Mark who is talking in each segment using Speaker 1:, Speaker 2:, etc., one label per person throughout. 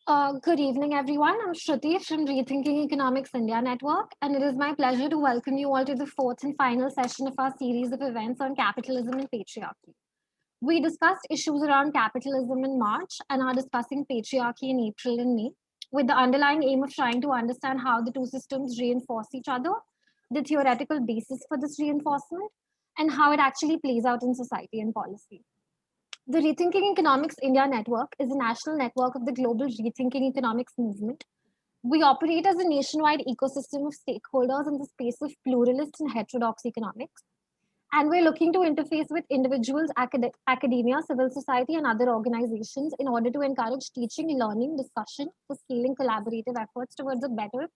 Speaker 1: Good evening, everyone. I'm Shruti from Rethinking Economics India Network, and it is my pleasure to welcome you all to the fourth and final session of our series of events on capitalism and patriarchy. We discussed issues around capitalism in March and are discussing patriarchy in April and May, with the underlying aim of trying to understand how the two systems reinforce each other, the theoretical basis for this reinforcement, and how it actually plays out in society and policy. The Rethinking Economics India Network is a national network of the global rethinking economics movement. We operate as a nationwide ecosystem of stakeholders in the space of pluralist and heterodox economics. And we're looking to interface with individuals, academia, civil society, and other organizations in order to encourage teaching, learning, discussion for scaling collaborative efforts towards a better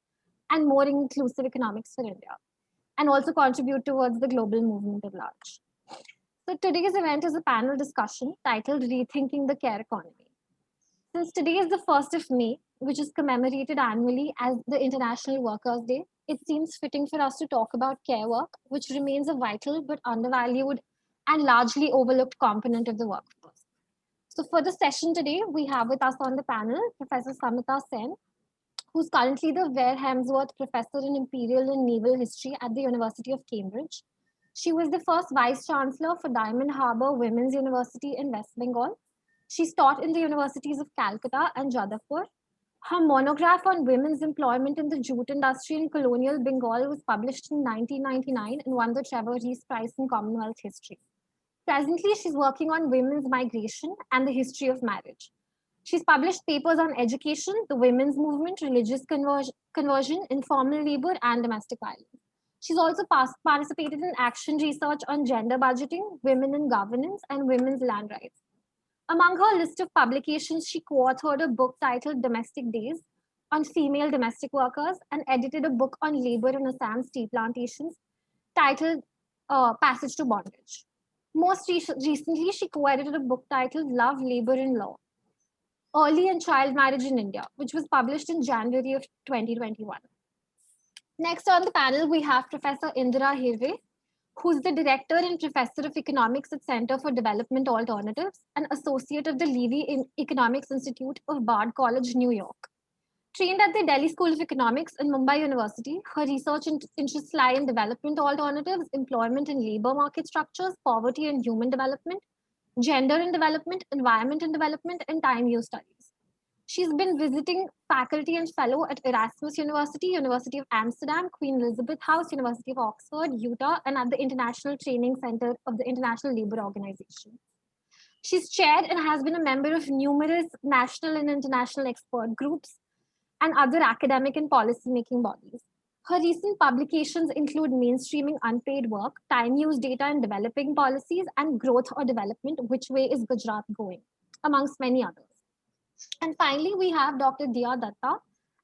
Speaker 1: and more inclusive economics for India, and also contribute towards the global movement at large. So today's event is a panel discussion titled Rethinking the Care Economy. Since today is the 1st of May, which is commemorated annually as the International Workers' Day, it seems fitting for us to talk about care work, which remains a vital but undervalued and largely overlooked component of the workforce. So for the session today, we have with us on the panel Professor Samita Sen, who's currently the Vere Harmsworth Professor in Imperial and Naval History at the University of Cambridge. She was the first Vice Chancellor for Diamond Harbour Women's University in West Bengal. She's taught in the universities of Calcutta and Jadavpur. Her monograph on women's employment in the jute industry in colonial Bengal was published in 1999 and won the Trevor Rees Prize in Commonwealth History. Presently, she's working on women's migration and the history of marriage. She's published papers on education, the women's movement, religious conversion, informal labor, and domestic violence. She's also participated in action research on gender budgeting, women in governance, and women's land rights. Among her list of publications, she co-authored a book titled Domestic Days on female domestic workers and edited a book on labor in Assam's tea plantations titled Passage to Bondage. Most recently, she co-edited a book titled Love, Labor, and Law, Early and Child Marriage in India, which was published in January of 2021. Next on the panel, we have Professor Indira Hirway, who's the Director and Professor of Economics at Center for Development Alternatives and Associate of the Levy Economics Institute of Bard College, New York. Trained at the Delhi School of Economics and Mumbai University, her research interests lie in development alternatives, employment and labor market structures, poverty and human development, gender and development, environment and development, and time use studies. She's been visiting faculty and fellow at Erasmus University, University of Amsterdam, Queen Elizabeth House, University of Oxford, Utah, and at the International Training Center of the International Labour Organization. She's chaired and has been a member of numerous national and international expert groups and other academic and policy-making bodies. Her recent publications include mainstreaming unpaid work, time use data in developing policies, and growth or development, which way is Gujarat going, amongst many others. And finally, we have Dr. Diya Dutta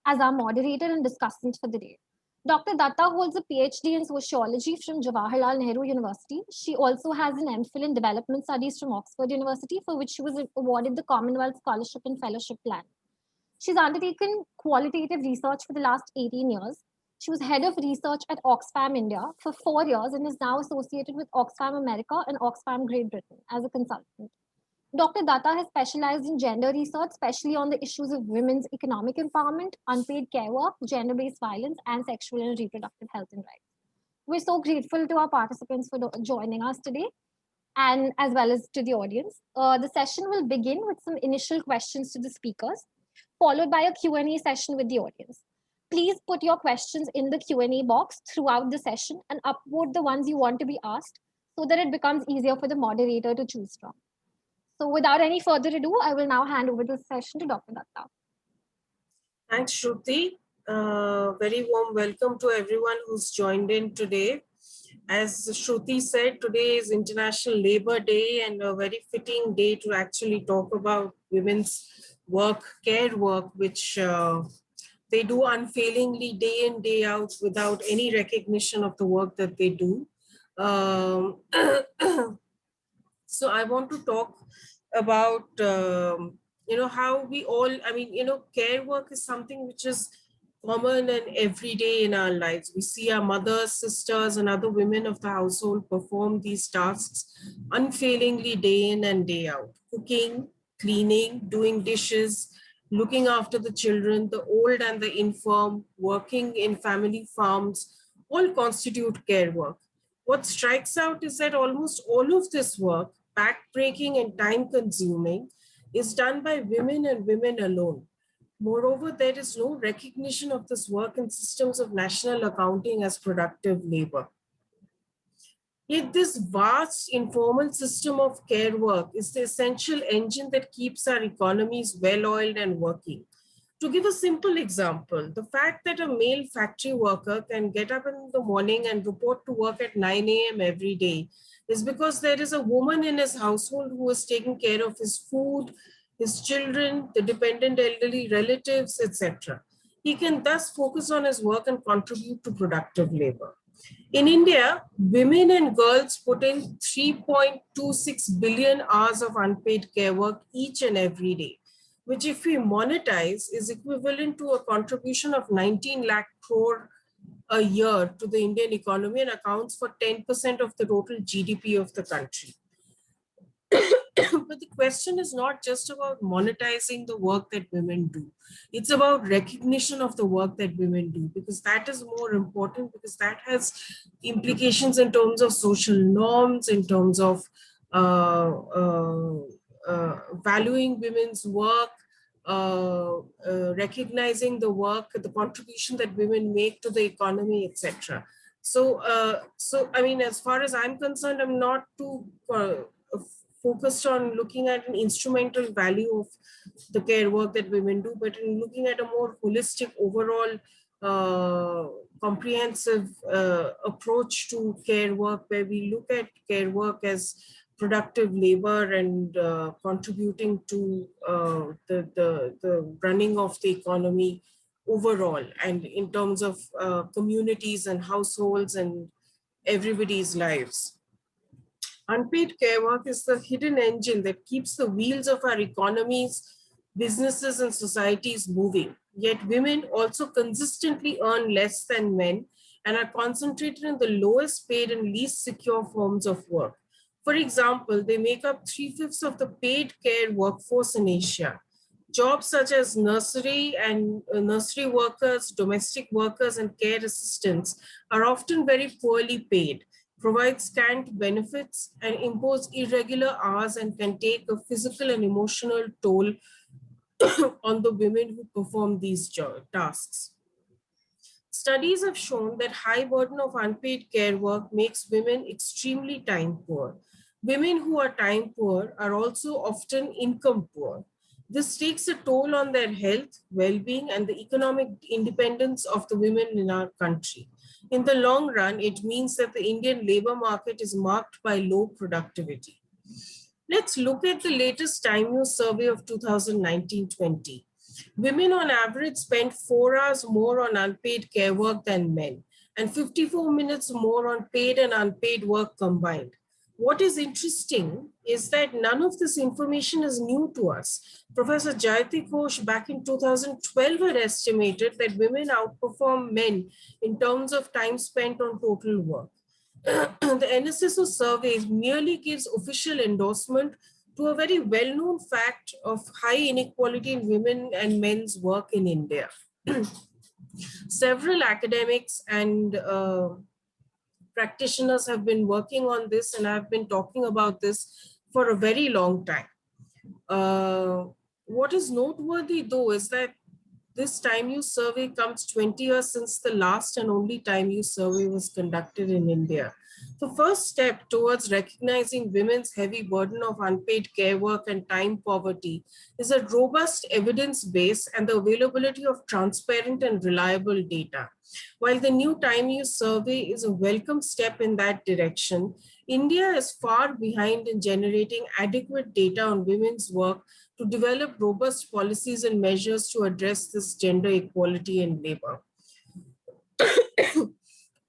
Speaker 1: as our moderator and discussant for the day. Dr. Datta holds a PhD in Sociology from Jawaharlal Nehru University. She also has an M.Phil in Development Studies from Oxford University, for which she was awarded the Commonwealth Scholarship and Fellowship Plan. She's undertaken qualitative research for the last 18 years. She was head of research at Oxfam India for 4 years and is now associated with Oxfam America and Oxfam Great Britain as a consultant. Dr. Datta has specialized in gender research, especially on the issues of women's economic empowerment, unpaid care work, gender-based violence, and sexual and reproductive health and rights. We're so grateful to our participants for joining us today, and as well as to the audience. The session will begin with some initial questions to the speakers, followed by a Q&A session with the audience. Please put your questions in the Q&A box throughout the session and upvote the ones you want to be asked so that it becomes easier for the moderator to choose from. So without any further ado, I will now hand over the session to Dr. Datta.
Speaker 2: Thanks, Shruti. Very warm welcome to everyone who's joined in today. As Shruti said, today is International Labour Day and a very fitting day to actually talk about women's work, care work, which they do unfailingly day in, day out without any recognition of the work that they do. So I want to talk about, how we all, care work is something which is common and everyday in our lives. We see our mothers, sisters, and other women of the household perform these tasks unfailingly day in and day out. Cooking, cleaning, doing dishes, looking after the children, the old and the infirm, working in family farms, all constitute care work. What strikes out is that almost all of this work, backbreaking and time consuming, is done by women and women alone. Moreover, there is no recognition of this work in systems of national accounting as productive labor. Yet this vast informal system of care work is the essential engine that keeps our economies well-oiled and working. To give a simple example, the fact that a male factory worker can get up in the morning and report to work at 9 a.m. every day is because there is a woman in his household who is taking care of his food, his children, the dependent elderly relatives, etc. He can thus focus on his work and contribute to productive labor. In India, women and girls put in 3.26 billion hours of unpaid care work each and every day, which if we monetize is equivalent to a contribution of 19 lakh crore a year to the Indian economy and accounts for 10% of the total GDP of the country. But the question is not just about monetizing the work that women do. It's about recognition of the work that women do, because that is more important, because that has implications in terms of social norms, in terms of valuing women's work, recognizing the work, the contribution that women make to the economy, etc. So I mean, as far as I'm concerned, I'm not too focused on looking at an instrumental value of the care work that women do, but in looking at a more holistic, overall, comprehensive approach to care work, where we look at care work as productive labor and contributing to the running of the economy overall, and in terms of communities and households and everybody's lives. Unpaid care work is the hidden engine that keeps the wheels of our economies, businesses, and societies moving. Yet women also consistently earn less than men and are concentrated in the lowest paid and least secure forms of work. For example, they make up 3/5 of the paid care workforce in Asia. Jobs such as nursery and nursery workers, domestic workers, and care assistants are often very poorly paid, provide scant benefits, and impose irregular hours, and can take a physical and emotional toll on the women who perform these tasks. Studies have shown that high burden of unpaid care work makes women extremely time poor. Women who are time poor are also often income poor. This takes a toll on their health, well-being, and the economic independence of the women in our country. In the long run, it means that the Indian labor market is marked by low productivity. Let's look at the latest Time Use survey of 2019-20. Women on average spend 4 hours more on unpaid care work than men, and 54 minutes more on paid and unpaid work combined. What is interesting is that none of this information is new to us. Professor Jayati Ghosh back in 2012 had estimated that women outperform men in terms of time spent on total work. The NSSO survey merely gives official endorsement to a very well-known fact of high inequality in women and men's work in India. Several academics and practitioners have been working on this, and I've been talking about this for a very long time. What is noteworthy though is that this time use survey comes 20 years since the last and only time use survey was conducted in India. The first step towards recognizing women's heavy burden of unpaid care work and time poverty is a robust evidence base and the availability of transparent and reliable data. While the new time use survey is a welcome step in that direction, India is far behind in generating adequate data on women's work to develop robust policies and measures to address this gender equality in labor.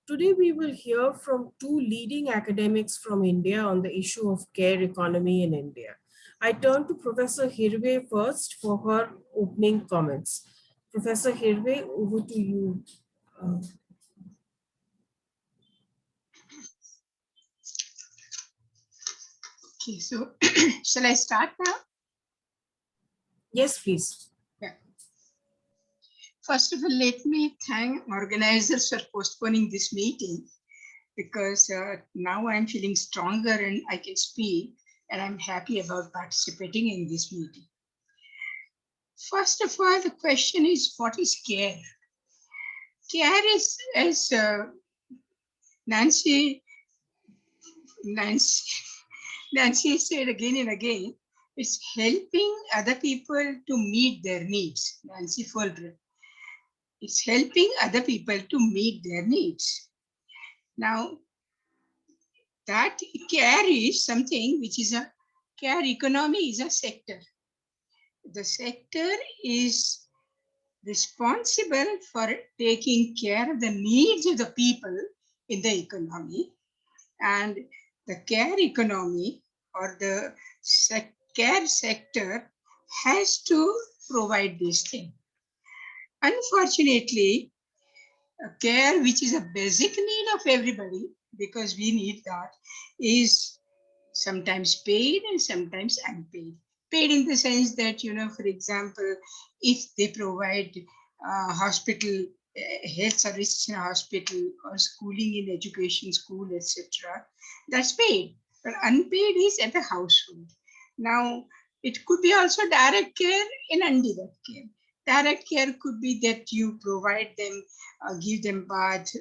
Speaker 2: Today, we will hear from two leading academics from India on the issue of care economy in India. I turn to Professor Hirway first for her opening comments. Professor Hirway, over to you.
Speaker 3: Okay, so shall I start now?
Speaker 2: Yes, please.
Speaker 3: Yeah. First of all, let me thank organizers for postponing this meeting because now I'm feeling stronger and I can speak, and I'm happy about participating in this meeting. First of all, the question is, what is care? Care is, as Nancy said again and again, it's helping other people to meet their needs. Nancy Folger. It's helping other people to meet their needs. Now, that care is something which is a care economy is a sector. The sector is responsible for taking care of the needs of the people in the economy, and the care economy or the care sector has to provide this thing. Unfortunately, care, which is a basic need of everybody, because we need that, is sometimes paid and sometimes unpaid. Paid in the sense that, for example, if they provide hospital health services in a hospital or schooling in education, school, etc., that's paid. But unpaid is at the household. Now, it could be also direct care and indirect care. Direct care could be that you provide them, give them bath,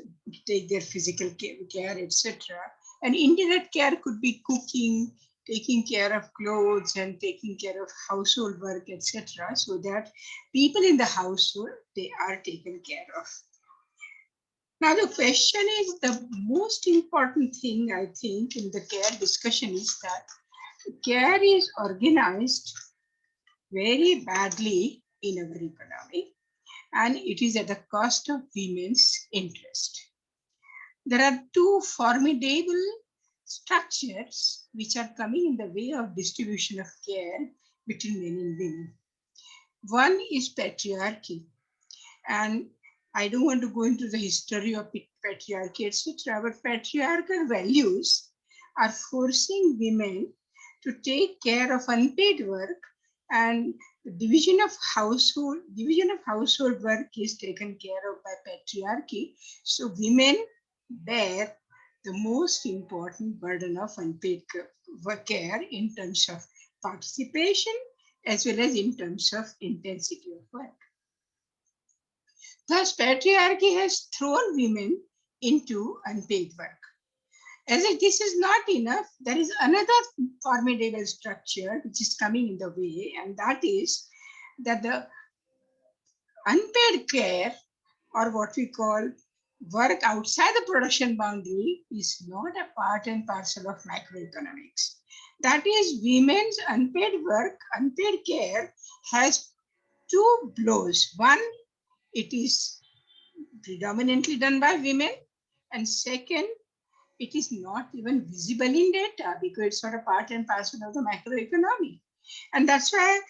Speaker 3: take their physical care, etc. And indirect care could be cooking, taking care of clothes and taking care of household work, etc. So that people in the household, they are taken care of. Now the question is, the most important thing I think in the care discussion is that care is organized very badly in our economy, and it is at the cost of women's interest. There are two formidable structures which are coming in the way of distribution of care between men and women. One is patriarchy, and I don't want to go into the history of patriarchy, etc., but patriarchal values are forcing women to take care of unpaid work, and the division of household work is taken care of by patriarchy. So women bear the most important burden of unpaid care in terms of participation as well as in terms of intensity of work. Thus, patriarchy has thrown women into unpaid work. As if this is not enough, there is another formidable structure which is coming in the way, and that is that the unpaid care, or what we call work outside the production boundary, is not a part and parcel of macroeconomics. That is, women's unpaid work, unpaid care has two blows. One, it is predominantly done by women, and second, it is not even visible in data because it's not a part and parcel of the macroeconomy. And that's why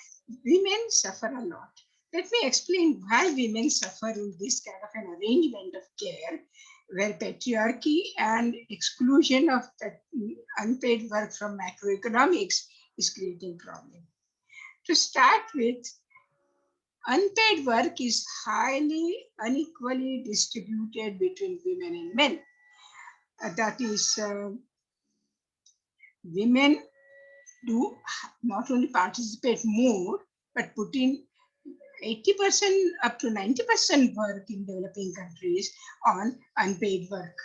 Speaker 3: women suffer a lot. Let me explain why women suffer in this kind of an arrangement of care, where patriarchy and exclusion of unpaid work from macroeconomics is creating problem. To start with, unpaid work is highly unequally distributed between women and men. That is, women do not only participate more, but put in 80% up to 90% work in developing countries on unpaid work.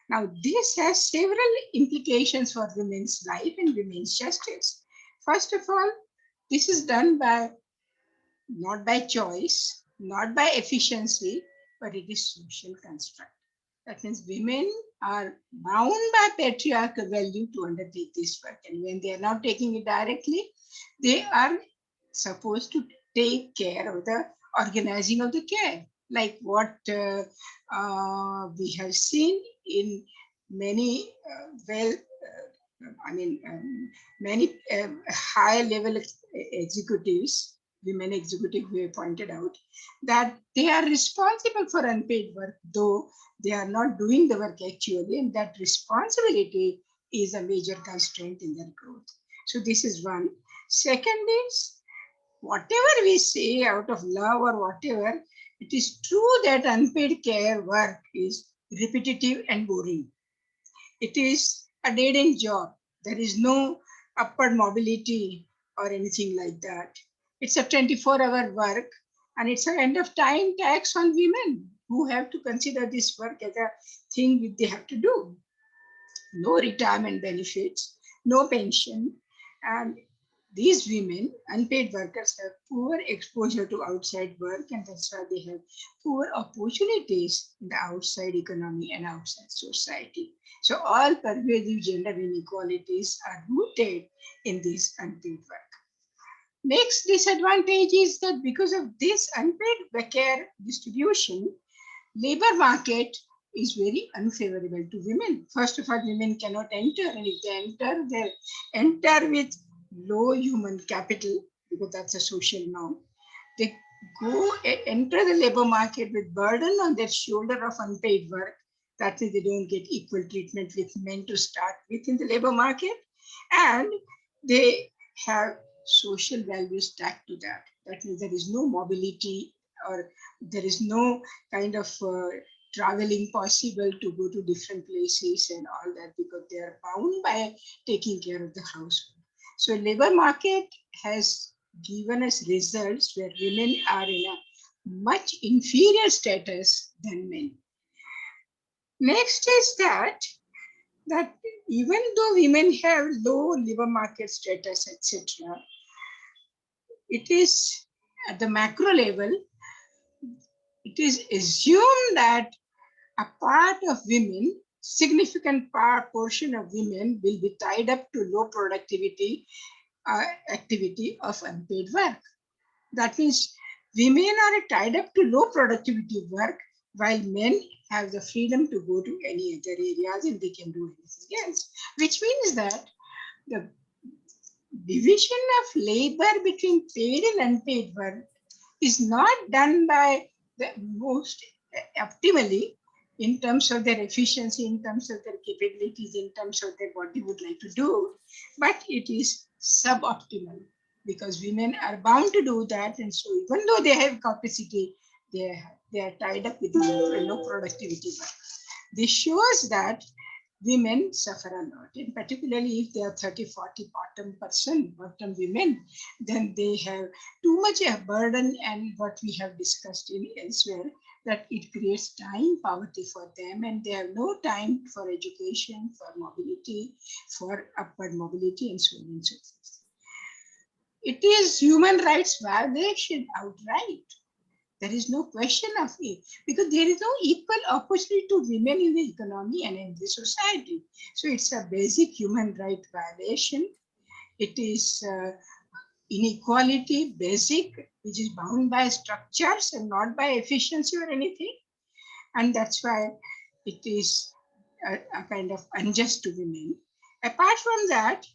Speaker 3: Now, this has several implications for women's life and women's justice. First of all, this is done by not by choice, not by efficiency, but it is social construct. That means women are bound by patriarchal value to undertake this work. And when they are not taking it directly, they are supposed to take care of the organizing of the care, like what we have seen in many many high level executives, women executives who have pointed out that they are responsible for unpaid work, though they are not doing the work actually, and that responsibility is a major constraint in their growth. So this is one. Second is, whatever we say out of love or whatever, It is true that unpaid care work is repetitive and boring. It is a dead-end job. There is no upward mobility or anything like that. It's a 24-hour work, and it's a kind of time tax on women who have to consider this work as a thing which they have to do. No retirement benefits, no pension, and these women, unpaid workers, have poor exposure to outside work, and that's why they have poor opportunities in the outside economy and outside society. So all pervasive gender inequalities are rooted in this unpaid work. Next disadvantage is that because of this unpaid care distribution, labor market is very unfavorable to women. First of all, women cannot enter, and if they enter with low human capital, because that's a social norm. They enter the labor market with burden on their shoulder of unpaid work. That means they don't get equal treatment with men to start with in the labor market, and they have social values tagged to that. That means there is no mobility, or there is no kind of traveling possible to go to different places and all that, because they are bound by taking care of the household. So labor market has given us results where women are in a much inferior status than men. Next is that even though women have low labor market status, etc., it is at the macro level, it is assumed that a part of women, significant portion of women will be tied up to low productivity activity of unpaid work. That means women are tied up to low productivity work, while men have the freedom to go to any other areas and they can do anything else, which means that the division of labor between paid and unpaid work is not done by the most optimally in terms of their efficiency, in terms of their capabilities, in terms of their what they would like to do, but it is suboptimal because women are bound to do that. And so even though they have capacity, they are tied up with low productivity work. This shows that women suffer a lot, and particularly if they are 30, 40 bottom women, then they have too much a burden, and what we have discussed in elsewhere, that it creates time poverty for them, and they have no time for education, for mobility, for upward mobility, and so on and so forth. It is human rights violation outright. There is no question of it, because there is no equal opportunity to women in the economy and in the society. So it's a basic human right violation. It is inequality, basic, which is bound by structures and not by efficiency or anything. And that's why it is a kind of unjust to women. Apart from that,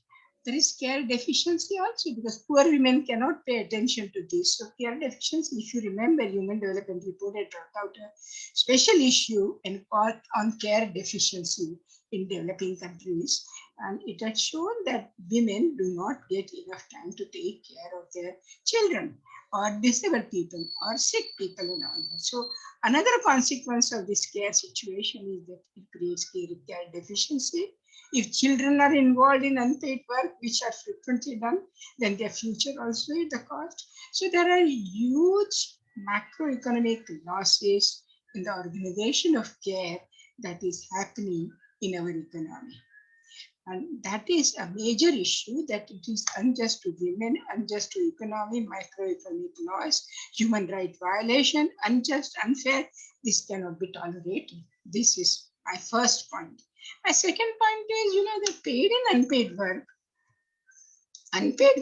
Speaker 3: there is care deficiency also, because poor women cannot pay attention to this. So care deficiency, if you remember, Human Development Report had brought out a special issue and called on care deficiency in developing countries. And it had shown that women do not get enough time to take care of their children or disabled people or sick people and all that. So another consequence of this care situation is that it creates care deficiency. If children are involved in unpaid work, which are frequently done, then their future also is the cost. So there are huge macroeconomic losses in the organization of care that is happening in our economy. And that is a major issue, that it is unjust to women, unjust to economy, microeconomic loss, human right violation, unjust, unfair. This cannot be tolerated. This is my first point. My second point is, the paid and unpaid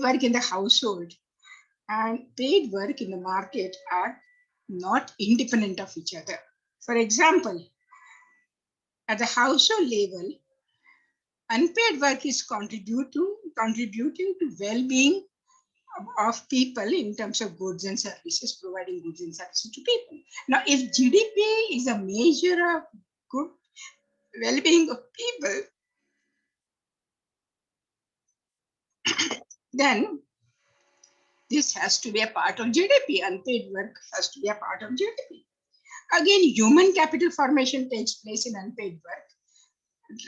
Speaker 3: work in the household and paid work in the market are not independent of each other. For example, at the household level, unpaid work is contributing to well-being of people in terms of goods and services, providing goods and services to people. Now, if GDP is a measure of good well-being of people, then this has to be a part of GDP. Unpaid work has to be a part of GDP. Again, human capital formation takes place in unpaid work,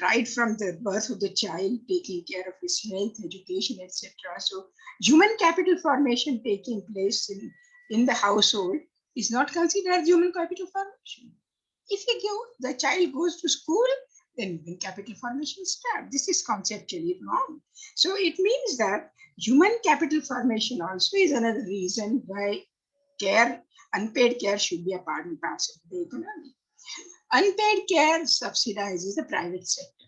Speaker 3: right from the birth of the child, taking care of his health, education, etc. So human capital formation taking place in the household is not considered human capital formation. If the child goes to school, then human capital formation starts. This is conceptually wrong. So it means that human capital formation also is another reason why care, unpaid care should be a part and parcel of the economy. Unpaid care subsidizes the private sector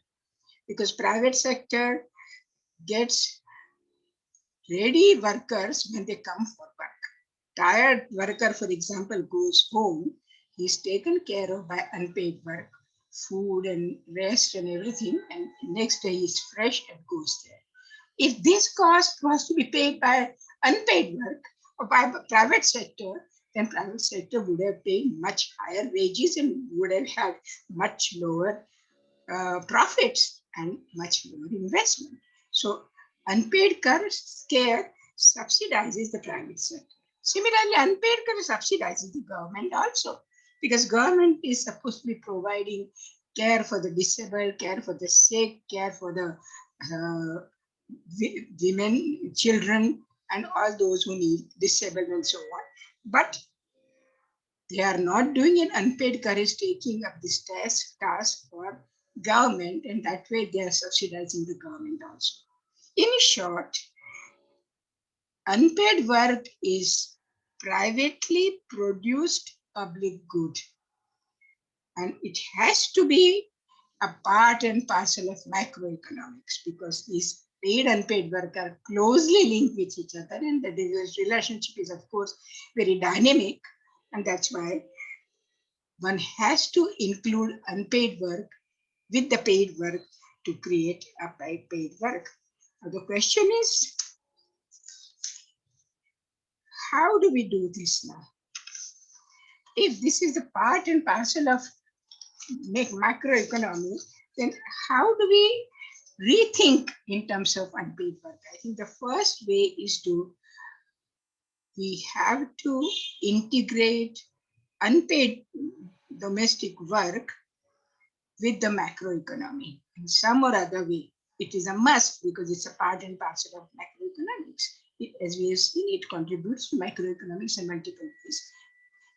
Speaker 3: because private sector gets ready workers when they come for work. Tired worker, for example, goes home, he's taken care of by unpaid work, food and rest and everything, and next day he's fresh and goes there. If this cost was to be paid by unpaid work or by the private sector, then private sector would have paid much higher wages and would have had much lower profits and much lower investment. So unpaid care subsidizes the private sector. Similarly, unpaid care subsidizes the government also, because government is supposed to be providing care for the disabled, care for the sick, care for the women, children, and all those who need disabled and so on. But they are not doing it. Unpaid care is taking up this task for government, and that way they are subsidizing the government also. In short, unpaid work is privately produced public good, and it has to be a part and parcel of macroeconomics, because these paid and unpaid work are closely linked with each other, and the relationship is, of course, very dynamic, and that's why one has to include unpaid work with the paid work to create a paid work. Now the question is, how do we do this now? If this is the part and parcel of macroeconomy, then how do we rethink in terms of unpaid work? I think the first way is we have to integrate unpaid domestic work with the macroeconomy in some or other way. It is a must because it's a part and parcel of macroeconomics. As we have seen, it contributes to macroeconomics in multiple ways.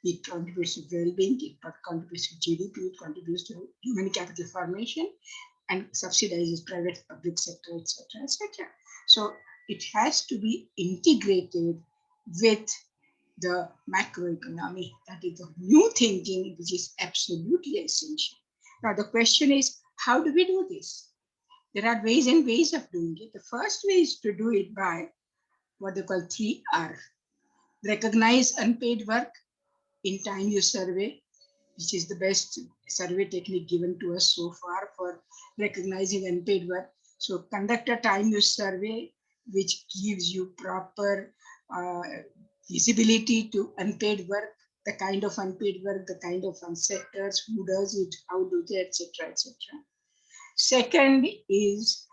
Speaker 3: It contributes to well-being, it contributes to GDP, it contributes to human capital formation, and subsidizes private public sector, etc., etc. So it has to be integrated with the macroeconomy. That is the new thinking, which is absolutely essential. Now the question is, how do we do this? There are ways and ways of doing it. The first way is to do it by what they call 3R. Recognize unpaid work in time use survey, which is the best survey technique given to us so far for recognizing unpaid work. So conduct a time use survey, which gives you proper visibility to unpaid work, the kind of unpaid work, the kind of sectors, who does it, how do they, etc., etc. Second is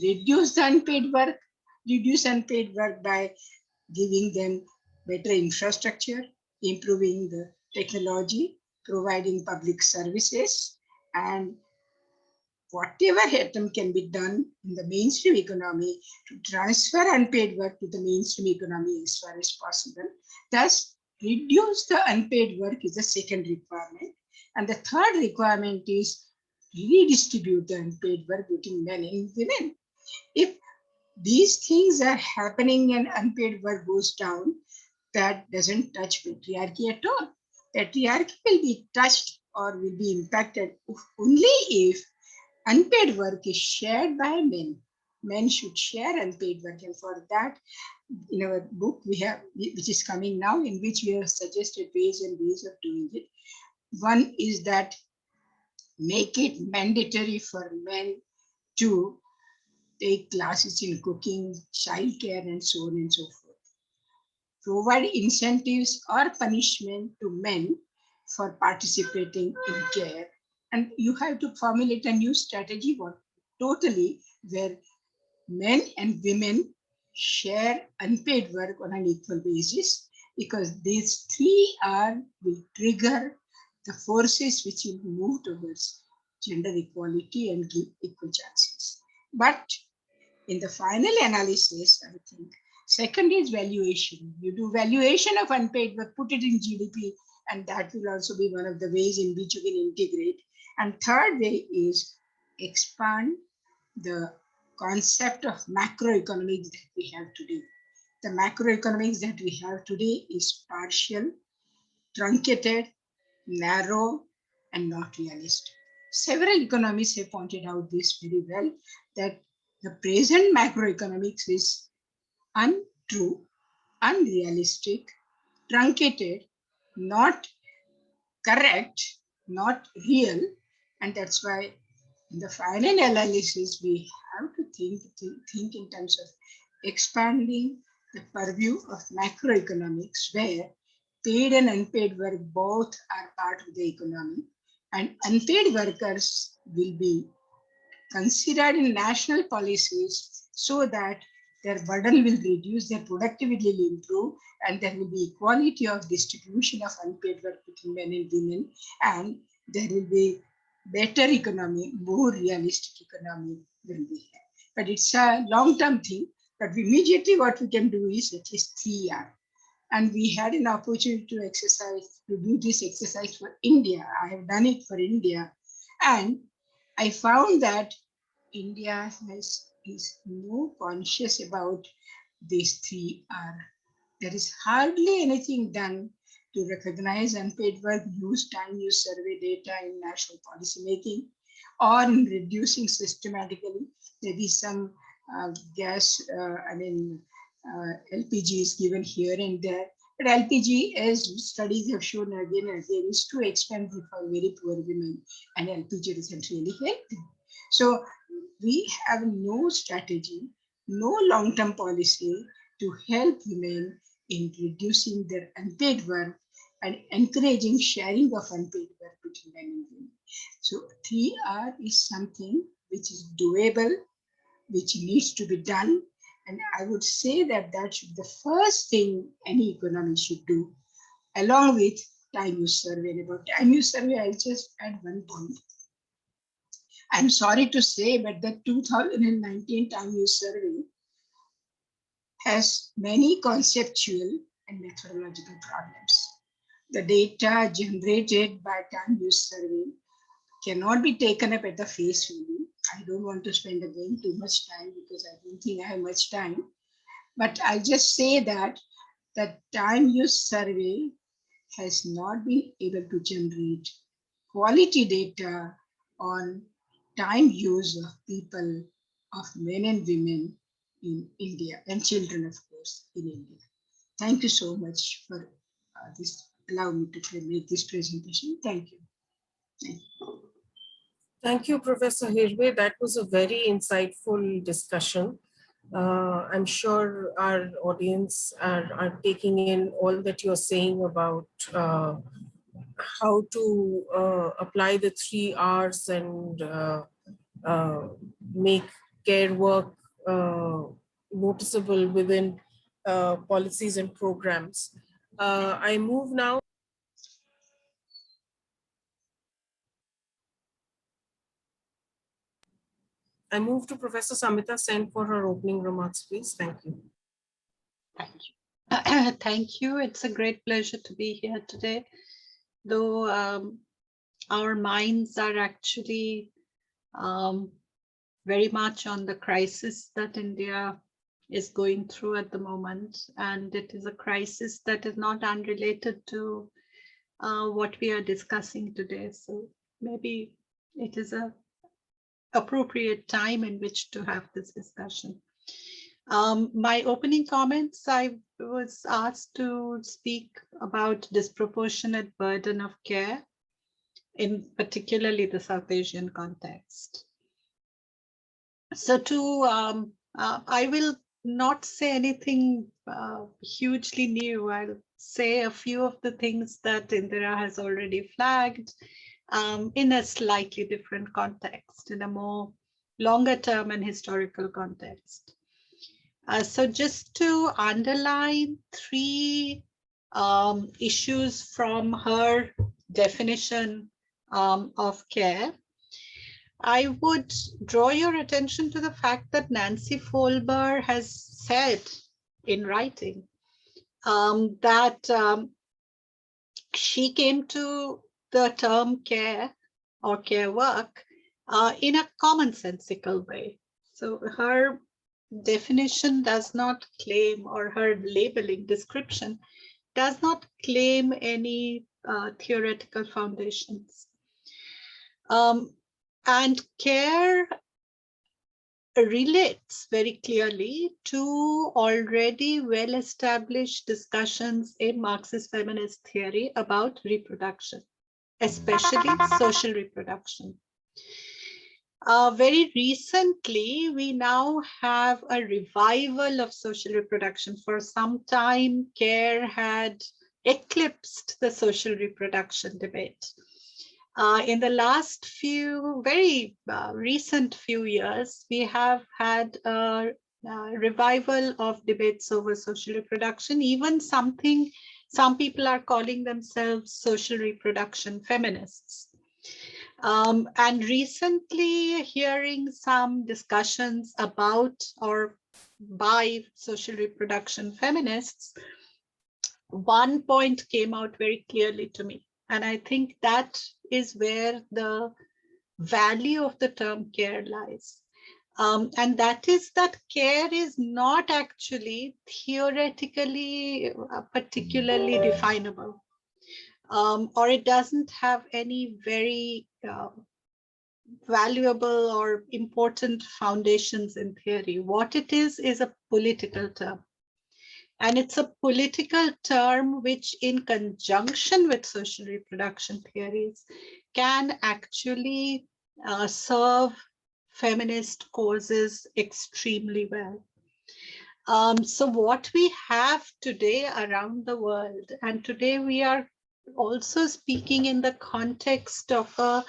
Speaker 3: reduce the unpaid work. Reduce unpaid work by giving them better infrastructure, improving the technology, providing public services, and whatever attempt can be done in the mainstream economy to transfer unpaid work to the mainstream economy as far as possible. Thus, reduce the unpaid work is the second requirement. And the third requirement is redistribute the unpaid work between men and women. If these things are happening and unpaid work goes down, that doesn't touch patriarchy at all. Patriarchy will be touched or will be impacted only if unpaid work is shared by men. Men should share unpaid work, and for that, in our book we have, which is coming now, in which we have suggested ways and ways of doing it. One is that make it mandatory for men to take classes in cooking, childcare, and so on and so forth. Provide incentives or punishment to men for participating in care. And you have to formulate a new strategy totally where men and women share unpaid work on an equal basis, because these three will trigger the forces which will move towards gender equality and give equal chances. But in the final analysis, I think second is valuation. You do valuation of unpaid work, put it in GDP, and that will also be one of the ways in which you can integrate. And third way is expand the concept of macroeconomics that we have today. The macroeconomics that we have today is partial, truncated, narrow, and not realistic. Several economists have pointed out this very well, that the present macroeconomics is untrue, unrealistic, truncated, not correct, not real. And that's why in the final analysis, we have to think in terms of expanding the purview of macroeconomics, where paid and unpaid work both are part of the economy, and unpaid workers will be considered in national policies so that their burden will reduce, their productivity will improve, and there will be equality of distribution of unpaid work between men and women, and there will be better economy, more realistic economy will be here. But it's a long-term thing, but immediately what we can do is at least 3 years. And we had an opportunity to do this exercise for India. I have done it for India. And I found that India is more conscious about these 3 R. There is hardly anything done to recognize unpaid work, use time use survey data in national policy making, or in reducing systematically. Maybe some LPG is given here and there. But LPG, as studies have shown again and again, is too expensive for very poor women, and LPG doesn't really help them. So we have no strategy, no long-term policy to help women in reducing their unpaid work and encouraging sharing of unpaid work between men and women. So 3R is something which is doable, which needs to be done. And I would say that that should be the first thing any economy should do, along with time use survey. And about time use survey, I'll just add one point. I'm sorry to say, but the 2019 time use survey has many conceptual and methodological problems. The data generated by time use survey cannot be taken up at the face value. I don't want to spend again too much time because I don't think I have much time. But I'll just say that the time use survey has not been able to generate quality data on time use of people, of men and women in India, and children, of course, in India. Thank you so much for allow me to make this presentation. Thank you. Thank you.
Speaker 2: Thank you, Professor Hirway. That was a very insightful discussion. I'm sure our audience are taking in all that you're saying about how to apply the 3 R's and make care work noticeable within policies and programs. I move now. I move to Professor Samita Sen for her opening remarks, please. Thank you.
Speaker 4: Thank you. Thank you. It's a great pleasure to be here today. Though our minds are actually very much on the crisis that India is going through at the moment. And it is a crisis that is not unrelated to what we are discussing today. So maybe it is a appropriate time in which to have this discussion. My opening comments, I was asked to speak about disproportionate burden of care, in particularly the South Asian context. So I will not say anything hugely new. I'll say a few of the things that Indira has already flagged in a slightly different context, in a more longer term and historical context. So just to underline three issues from her definition of care, I would draw your attention to the fact that Nancy Folber has said in writing that she came to the term care or care work in a commonsensical way. So her definition does not claim, or her labeling description does not claim any theoretical foundations. And care relates very clearly to already well-established discussions in Marxist feminist theory about reproduction, especially social reproduction. Very recently, we now have a revival of social reproduction. For some time, care had eclipsed the social reproduction debate. In the last few, very recent few years, we have had a revival of debates over social reproduction, even some people are calling themselves social reproduction feminists. And recently hearing some discussions about or by social reproduction feminists, one point came out very clearly to me. And I think that is where the value of the term care lies. And that is that care is not actually theoretically particularly definable. Or it doesn't have any very valuable or important foundations in theory. What it is a political term. And it's a political term which, in conjunction with social reproduction theories, can actually serve feminist causes extremely well. So what we have today around the world, and today we are also speaking in the context of a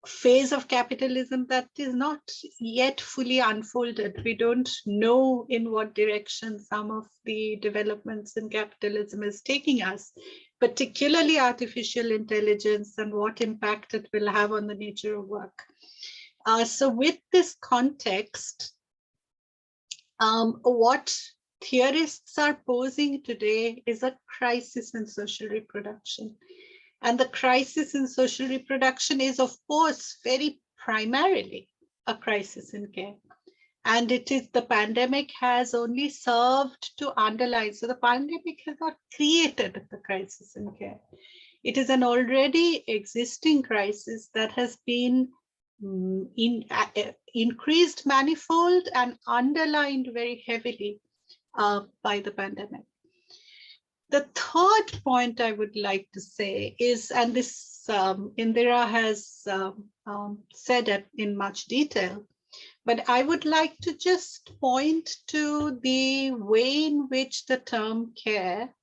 Speaker 4: phase of capitalism that is not yet fully unfolded. We don't know in what direction some of the developments in capitalism is taking us, particularly artificial intelligence and what impact it will have on the nature of work. So with this context, what theorists are posing today is a crisis in social reproduction. And the crisis in social reproduction is, of course, very primarily a crisis in care. And it is the pandemic has only served to underline. So the pandemic has not created the crisis in care. It is an already existing crisis that has been increased manifold and underlined very heavily by the pandemic. The third point I would like to say is, and this Indira has said it in much detail, but I would like to just point to the way in which the term care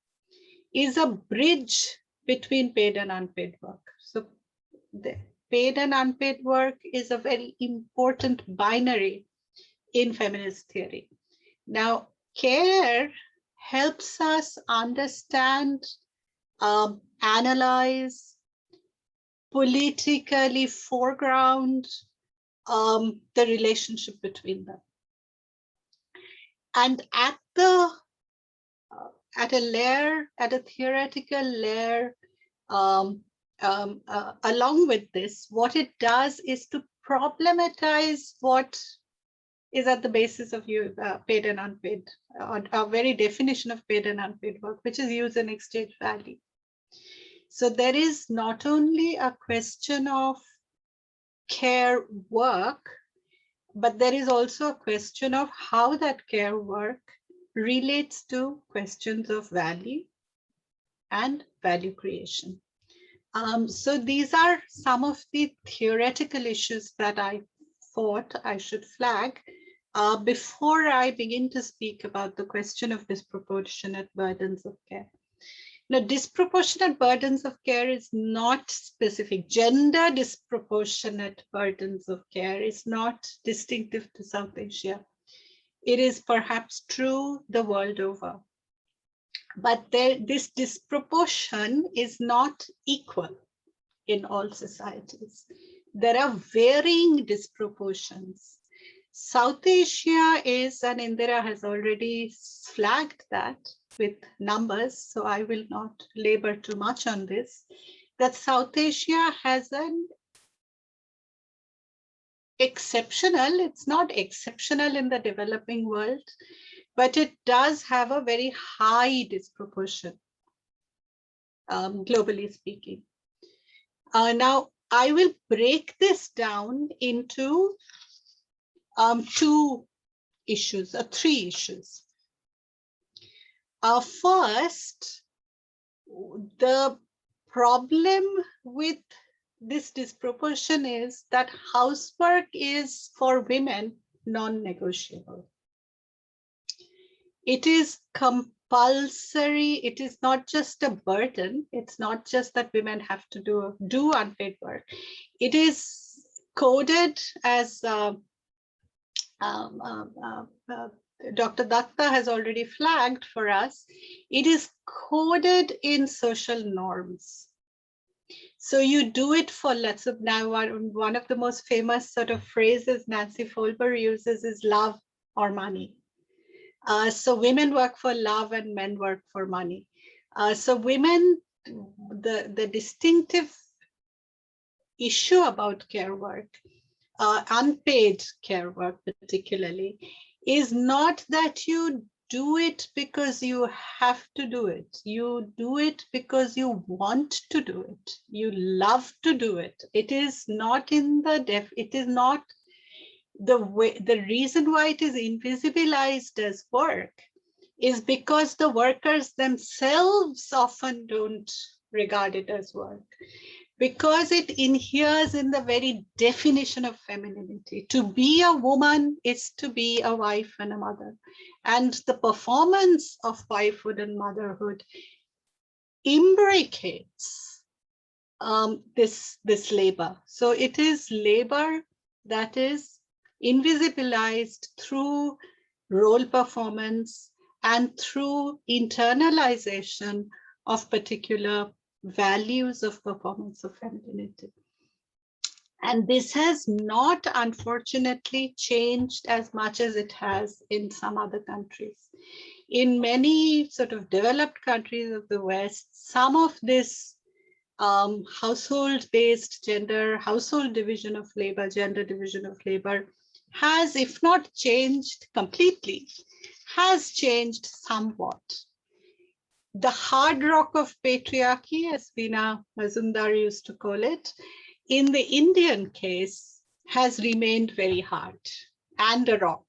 Speaker 4: is a bridge between paid and unpaid work. So the paid and unpaid work is a very important binary in feminist theory. Now, care helps us understand, analyze, politically foreground the relationship between them. And at a layer, at a theoretical layer, along with this, what it does is to problematize what is at the basis of paid and unpaid, our very definition of paid and unpaid work, which is use and exchange value. So there is not only a question of care work, but there is also a question of how that care work relates to questions of value and value creation. So these are some of the theoretical issues that I thought I should flag before I begin to speak about the question of disproportionate burdens of care. Now, disproportionate burdens of care is not specific. Gender disproportionate burdens of care is not distinctive to South Asia. It is perhaps true the world over. But this disproportion is not equal in all societies. There are varying disproportions. South Asia is, and Indira has already flagged that with numbers, so I will not labor too much on this, that South Asia has an exceptional, it's not exceptional in the developing world, but it does have a very high disproportion, globally speaking. Now, I will break this down into two issues, or three issues. First, the problem with this disproportion is that housework is for women non-negotiable. It is compulsory. It is not just a burden. It's not just that women have to do unpaid work. It is coded as Dr. Dutta has already flagged for us. It is coded in social norms. So you do it for lots of, now one of the most famous sort of phrases Nancy Folber uses is love or money. So women work for love and men work for money. So women, the distinctive issue about care work, unpaid care work particularly, is not that you do it because you have to do it. You do it because you want to do it. You love to do it. It is not in the it is not the way. The reason why it is invisibilized as work is because the workers themselves often don't regard it as work, because it inheres in the very definition of femininity. To be a woman is to be a wife and a mother. And the performance of wifehood and motherhood imbricates this labor. So it is labor that is invisibilized through role performance and through internalization of particular values of performance of femininity. And this has not, unfortunately, changed as much as it has in some other countries. In many sort of developed countries of the West, some of this household-based household division of labor, gender division of labor has, if not changed completely, has changed somewhat. The hard rock of patriarchy, as Veena Mazumdar used to call it, in the Indian case, has remained very hard and a rock.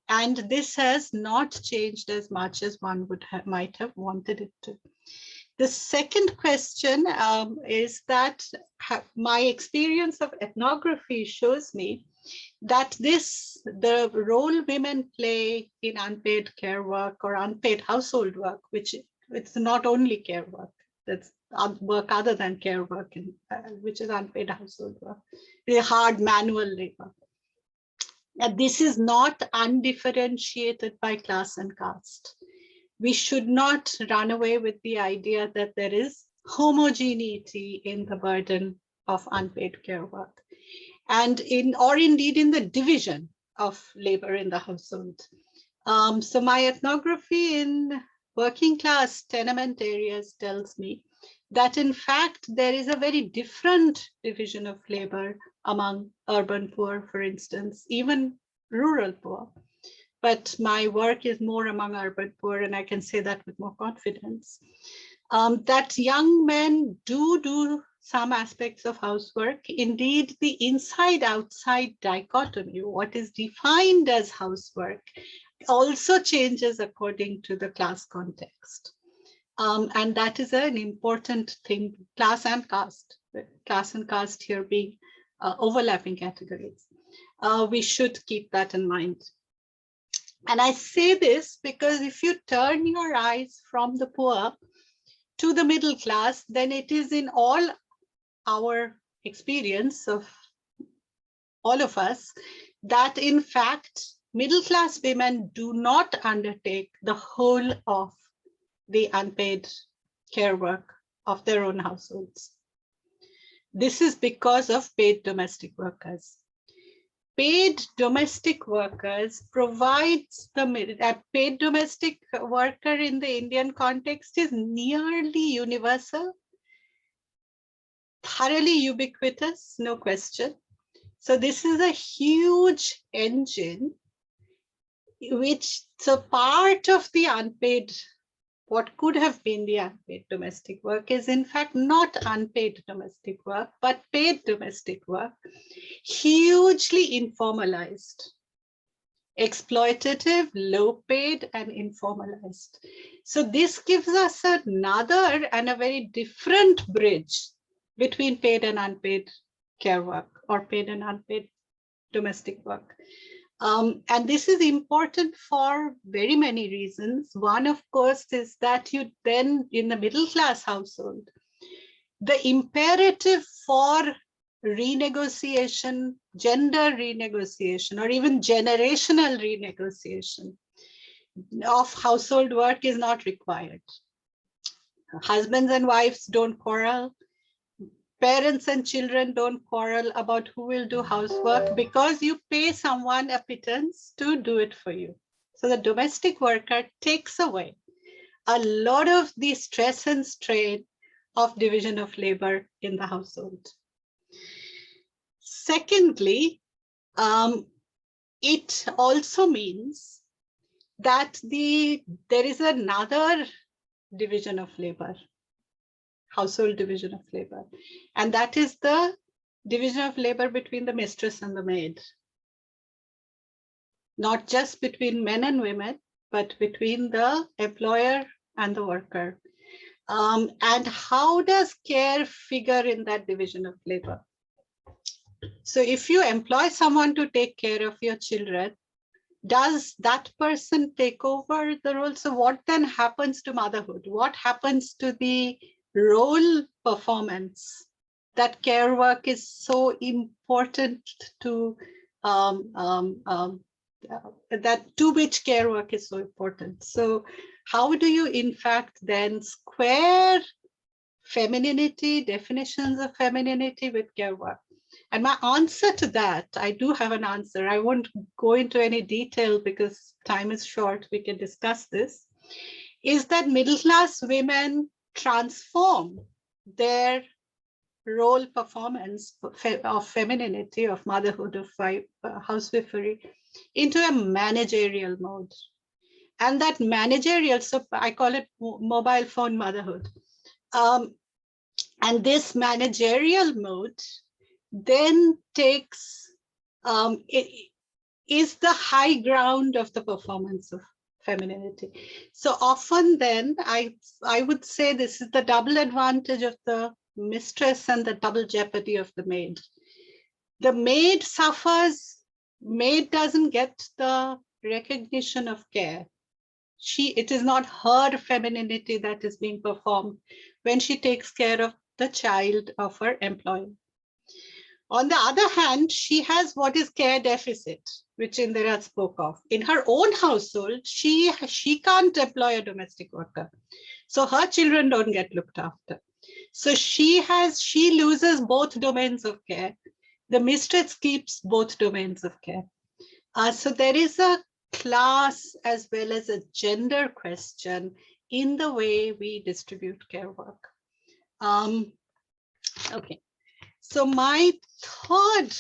Speaker 4: And this has not changed as much as one might have wanted it to. The second question is that my experience of ethnography shows me that the role women play in unpaid care work or unpaid household work, which it's not only care work, that's work other than care work, which is unpaid household work, the hard manual labor. And this is not undifferentiated by class and caste. We should not run away with the idea that there is homogeneity in the burden of unpaid care work, and or indeed in the division of labor in the household. So my ethnography in working class tenement areas tells me that in fact there is a very different division of labor among urban poor, for instance, even rural poor. But my work is more among urban poor, and I can say that with more confidence. That young men do some aspects of housework. Indeed, the inside-outside dichotomy, what is defined as housework, also changes according to the class context. And that is an important thing, class and caste here being overlapping categories. We should keep that in mind. And I say this because if you turn your eyes from the poor to the middle class, then it is in all our experience of all of us that in fact middle class women do not undertake the whole of the unpaid care work of their own households. This is because of paid domestic workers. Paid domestic workers provides a paid domestic worker in the Indian context is nearly universal, thoroughly ubiquitous, no question. So this is a huge engine, which so part of the unpaid, what could have been the unpaid domestic work is in fact not unpaid domestic work, but paid domestic work, hugely informalized, exploitative, low paid, and informalized. So this gives us another and a very different bridge between paid and unpaid care work or paid and unpaid domestic work. And this is important for very many reasons. One, of course, is that you then, in the middle class household, the imperative for renegotiation, gender renegotiation, or even generational renegotiation of household work is not required. Husbands and wives don't quarrel. Parents and children don't quarrel about who will do housework because you pay someone a pittance to do it for you. So the domestic worker takes away a lot of the stress and strain of division of labor in the household. Secondly, it also means that there is another division of labor, household division of labor, and that is the division of labor between the mistress and the maid. Not just between men and women, but between the employer and the worker. And how does care figure in that division of labor? So if you employ someone to take care of your children, does that person take over the role? So what then happens to motherhood? What happens to the role performance that care work is so important to, that to which care work is so important? So how do you in fact then square femininity, definitions of femininity with care work? And my answer to that, I do have an answer. I won't go into any detail because time is short. We can discuss this. Is that middle class women transform their role performance of femininity, of motherhood, of housewifery into a managerial mode. And that managerial, so I call it mobile phone motherhood. And this managerial mode then takes, is the high ground of the performance of femininity. So often then, I would say this is the double advantage of the mistress and the double jeopardy of the maid. The maid suffers, maid doesn't get the recognition of care. It is not her femininity that is being performed when she takes care of the child of her employer. On the other hand, she has what is care deficit, which Indira spoke of. In her own household, she can't employ a domestic worker. So her children don't get looked after. So she loses both domains of care. The mistress keeps both domains of care. So there is a class as well as a gender question in the way we distribute care work. Okay. So my third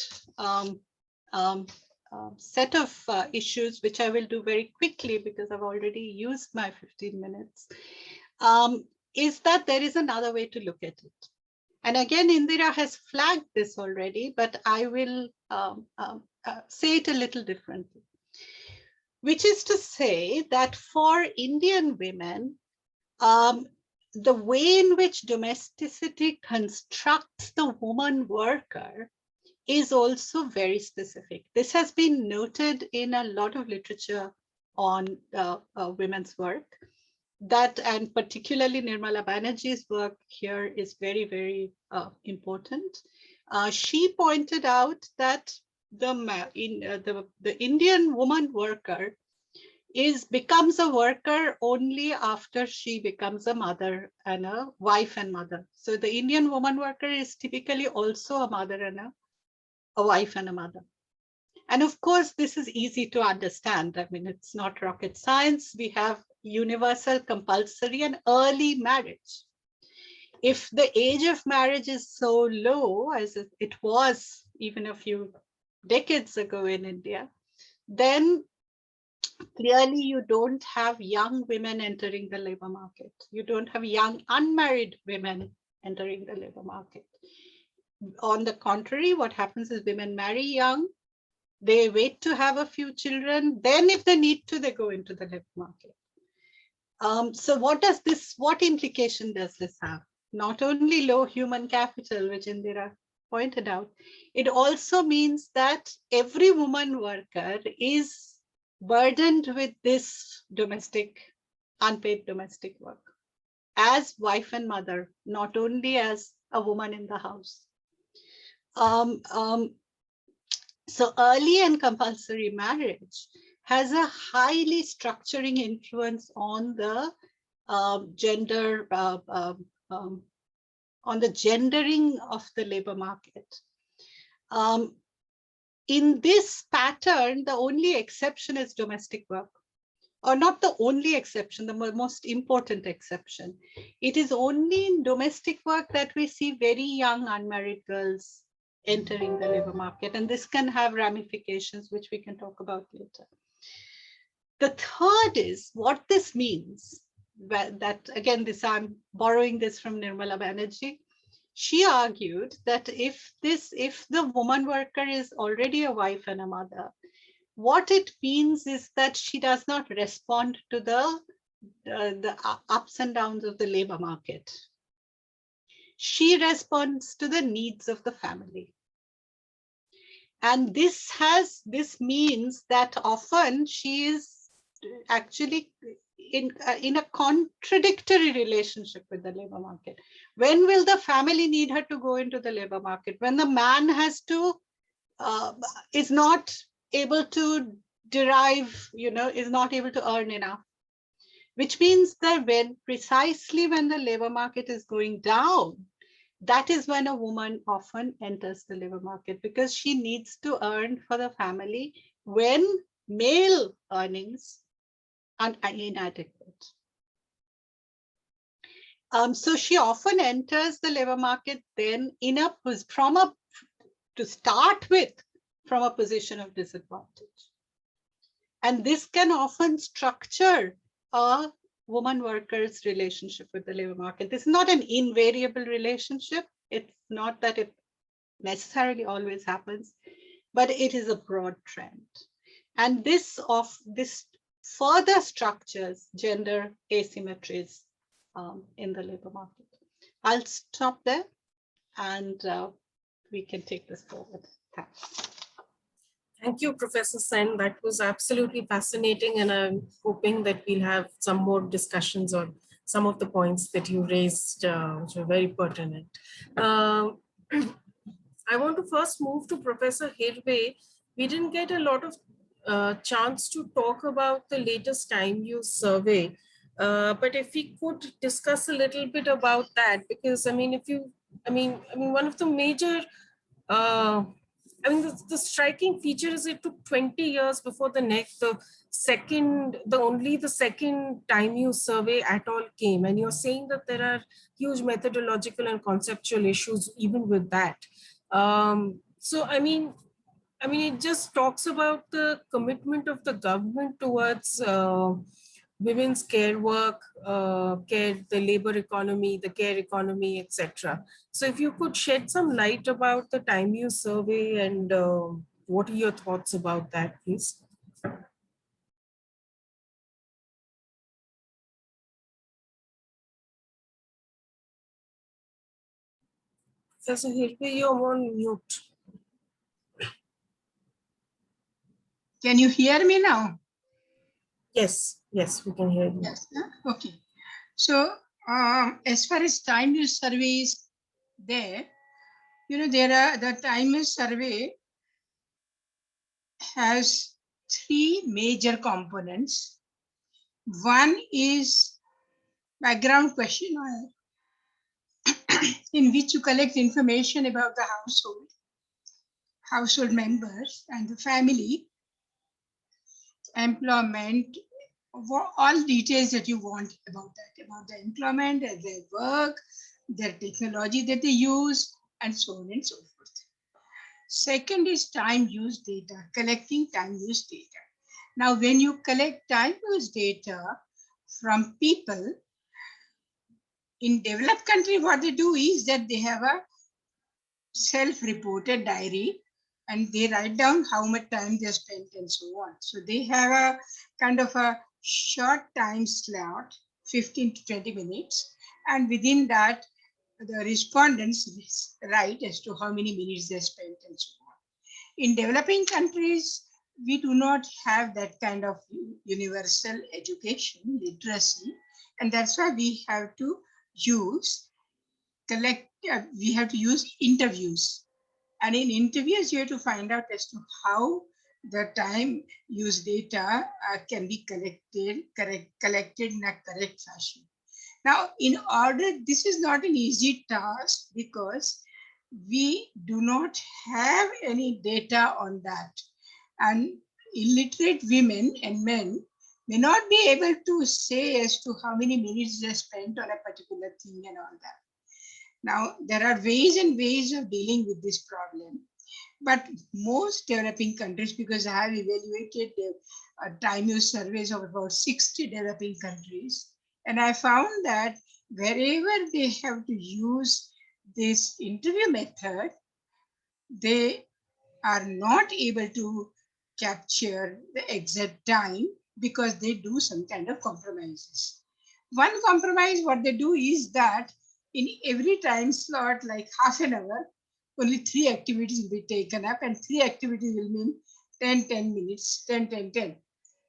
Speaker 4: set of issues, which I will do very quickly because I've already used my 15 minutes, is that there is another way to look at it. And again, Indira has flagged this already, but I will say it a little differently, which is to say that for Indian women, the way in which domesticity constructs the woman worker is also very specific. This has been noted in a lot of literature on women's work, and particularly Nirmala Banerjee's work here is very, very important. She pointed out that the Indian woman worker becomes a worker only after she becomes a mother and a wife and mother. So the Indian woman worker is typically also a mother and a wife and a mother. And of course, this is easy to understand. I mean, it's not rocket science. We have universal, compulsory, and early marriage. If the age of marriage is so low, as it was even a few decades ago in India, then clearly you don't have young women entering the labor market. You don't have young unmarried women entering the labor market. On the contrary, what happens is women marry young, they wait to have a few children, then if they need to, they go into the labor market. So what implication does this have? Not only low human capital, which Indira pointed out, it also means that every woman worker is burdened with this unpaid domestic work as wife and mother, not only as a woman in the house. So early and compulsory marriage has a highly structuring influence on the on the gendering of the labor market. In this pattern, the only exception is domestic work, or not the only exception, the most important exception. It is only in domestic work that we see very young unmarried girls entering the labor market, and this can have ramifications, which we can talk about later. The third is what this means. That again, I'm borrowing this from Nirmala Banerjee. She argued that if the woman worker is already a wife and a mother, what it means is that she does not respond to the ups and downs of the labor market. She responds to the needs of the family. And this means that often she is actually in a contradictory relationship with the labor market. When will the family need her to go into the labor market? When the man is not able to derive, is not able to earn enough, which means that precisely when the labor market is going down, that is when a woman often enters the labor market, because she needs to earn for the family when male earnings are inadequate. So she often enters the labor market then to start with, from a position of disadvantage. And this can often structure a woman worker's relationship with the labor market. This is not an invariable relationship. It's not that it necessarily always happens, but it is a broad trend. And this further structures gender asymmetries in the labor market. I'll stop there and we can take this forward. Thanks.
Speaker 2: Thank you, Professor Sen. That was absolutely fascinating, and I'm hoping that we'll have some more discussions on some of the points that you raised, which were very pertinent. I want to first move to Professor Hirway. We didn't get a lot of chance to talk about the latest time use survey, but if we could discuss a little bit about that, because one of the major the striking feature is it took 20 years before the second time use survey at all came. And you're saying that there are huge methodological and conceptual issues even with that. It just talks about the commitment of the government towards women's care work, the labor economy, the care economy, etc. So if you could shed some light about the time use survey and what are your thoughts about that, please? Professor Hirway, you're on mute.
Speaker 3: Can you hear me now?
Speaker 2: Yes, we can hear you.
Speaker 3: Yes. Okay. So as far as time use survey is there, the time use survey has three major components. One is background questionnaire, in which you collect information about the household members and the family, employment, all details that you want about that, about the employment, their work, their technology that they use, and so on and so forth. Second is time use data, collecting time use data. Now, when you collect time use data from people in developed country, what they do is that they have a self-reported diary and they write down how much time they spent and so on. So they have a kind of a short time slot, 15 to 20 minutes. And within that, the respondents write as to how many minutes they spent and so on. In developing countries, we do not have that kind of universal education, literacy, and that's why we have to use we have to use interviews. And in interviews, you have to find out as to how the time use data can be collected in a correct fashion. Now, in order, this is not an easy task because we do not have any data on that. And illiterate women and men may not be able to say as to how many minutes they spent on a particular thing and all that. Now, there are ways and ways of dealing with this problem. But most developing countries, because I have evaluated the time use surveys of about 60 developing countries, and I found that wherever they have to use this interview method, they are not able to capture the exact time because they do some kind of compromises. One compromise, what they do is that in every time slot, like half an hour, only 3 activities will be taken up, and 3 activities will mean 10 minutes, 10.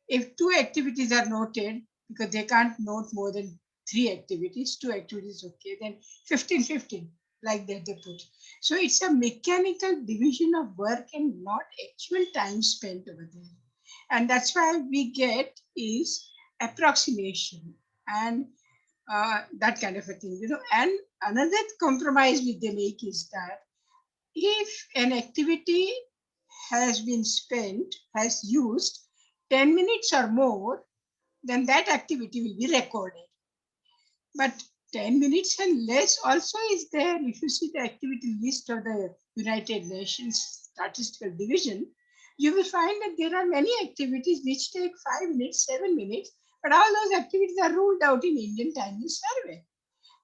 Speaker 3: If 2 activities are noted, because they can't note more than 3 activities, 2 activities, okay, then 15, like that they put. So it's a mechanical division of work and not actual time spent over there. And that's why we get is approximation and that kind of a thing, And another compromise which they make is that if an activity has been spent, has used 10 minutes or more, then that activity will be recorded. But 10 minutes and less also is there. If you see the activity list of the United Nations Statistical Division, you will find that there are many activities which take 5 minutes, 7 minutes, but all those activities are ruled out in Indian time use survey.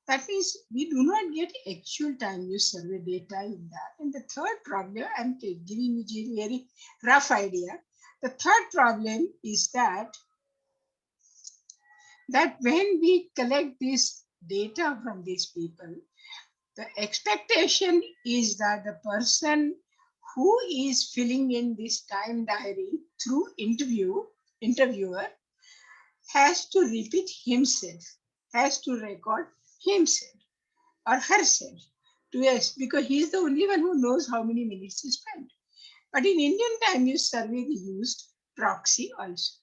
Speaker 3: That means we do not get actual time use survey data in that. And the third problem, I'm giving you a very rough idea. The third problem is that when we collect this data from these people, the expectation is that the person who is filling in this time diary through interviewer has to repeat himself, has to record himself or herself to us, because he's the only one who knows how many minutes he spent. But in Indian time use survey, we used proxy also.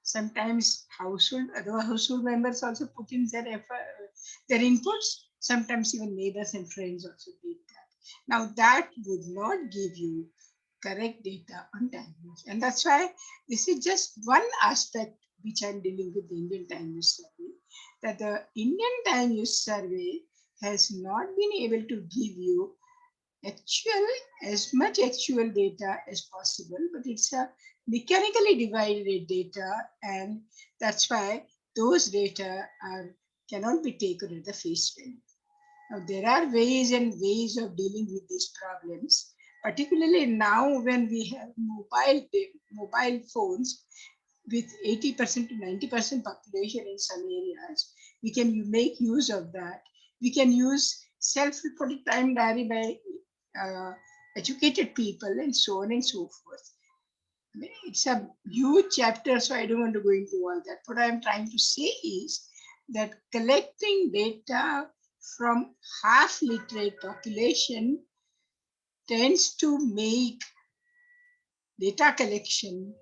Speaker 3: Sometimes other household members also put in their inputs. Sometimes even neighbors and friends also did that. Now that would not give you correct data on time use. And that's why this is just one aspect which I'm dealing with the Indian time use survey, that the Indian time use survey has not been able to give you as much actual data as possible, but it's a mechanically divided data, and that's why those data cannot be taken at the face value. Now, there are ways and ways of dealing with these problems, particularly now when we have mobile phones with 80% to 90% population in some areas. We can make use of that. We can use self-reported time diary by educated people and so on and so forth. I mean, it's a huge chapter, so I don't want to go into all that. What I'm trying to say is that collecting data from half literate population tends to make data collection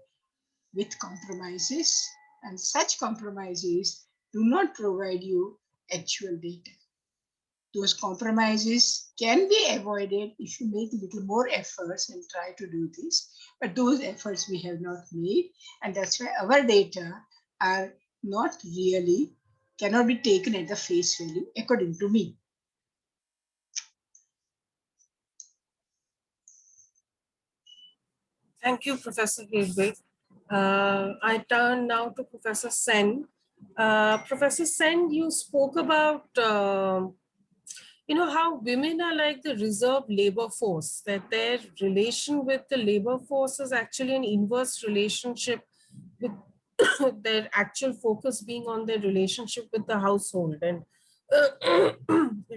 Speaker 3: with compromises, and such compromises do not provide you actual data. Those compromises can be avoided if you make a little more efforts and try to do this. But those efforts we have not made, and that's why our data are not really, cannot be taken at the face value, according to me.
Speaker 2: Thank you, Professor Hirway. I turn now to Professor Sen. Professor Sen, you spoke about how women are like the reserve labor force, that their relation with the labor force is actually an inverse relationship with their actual focus being on their relationship with the household and the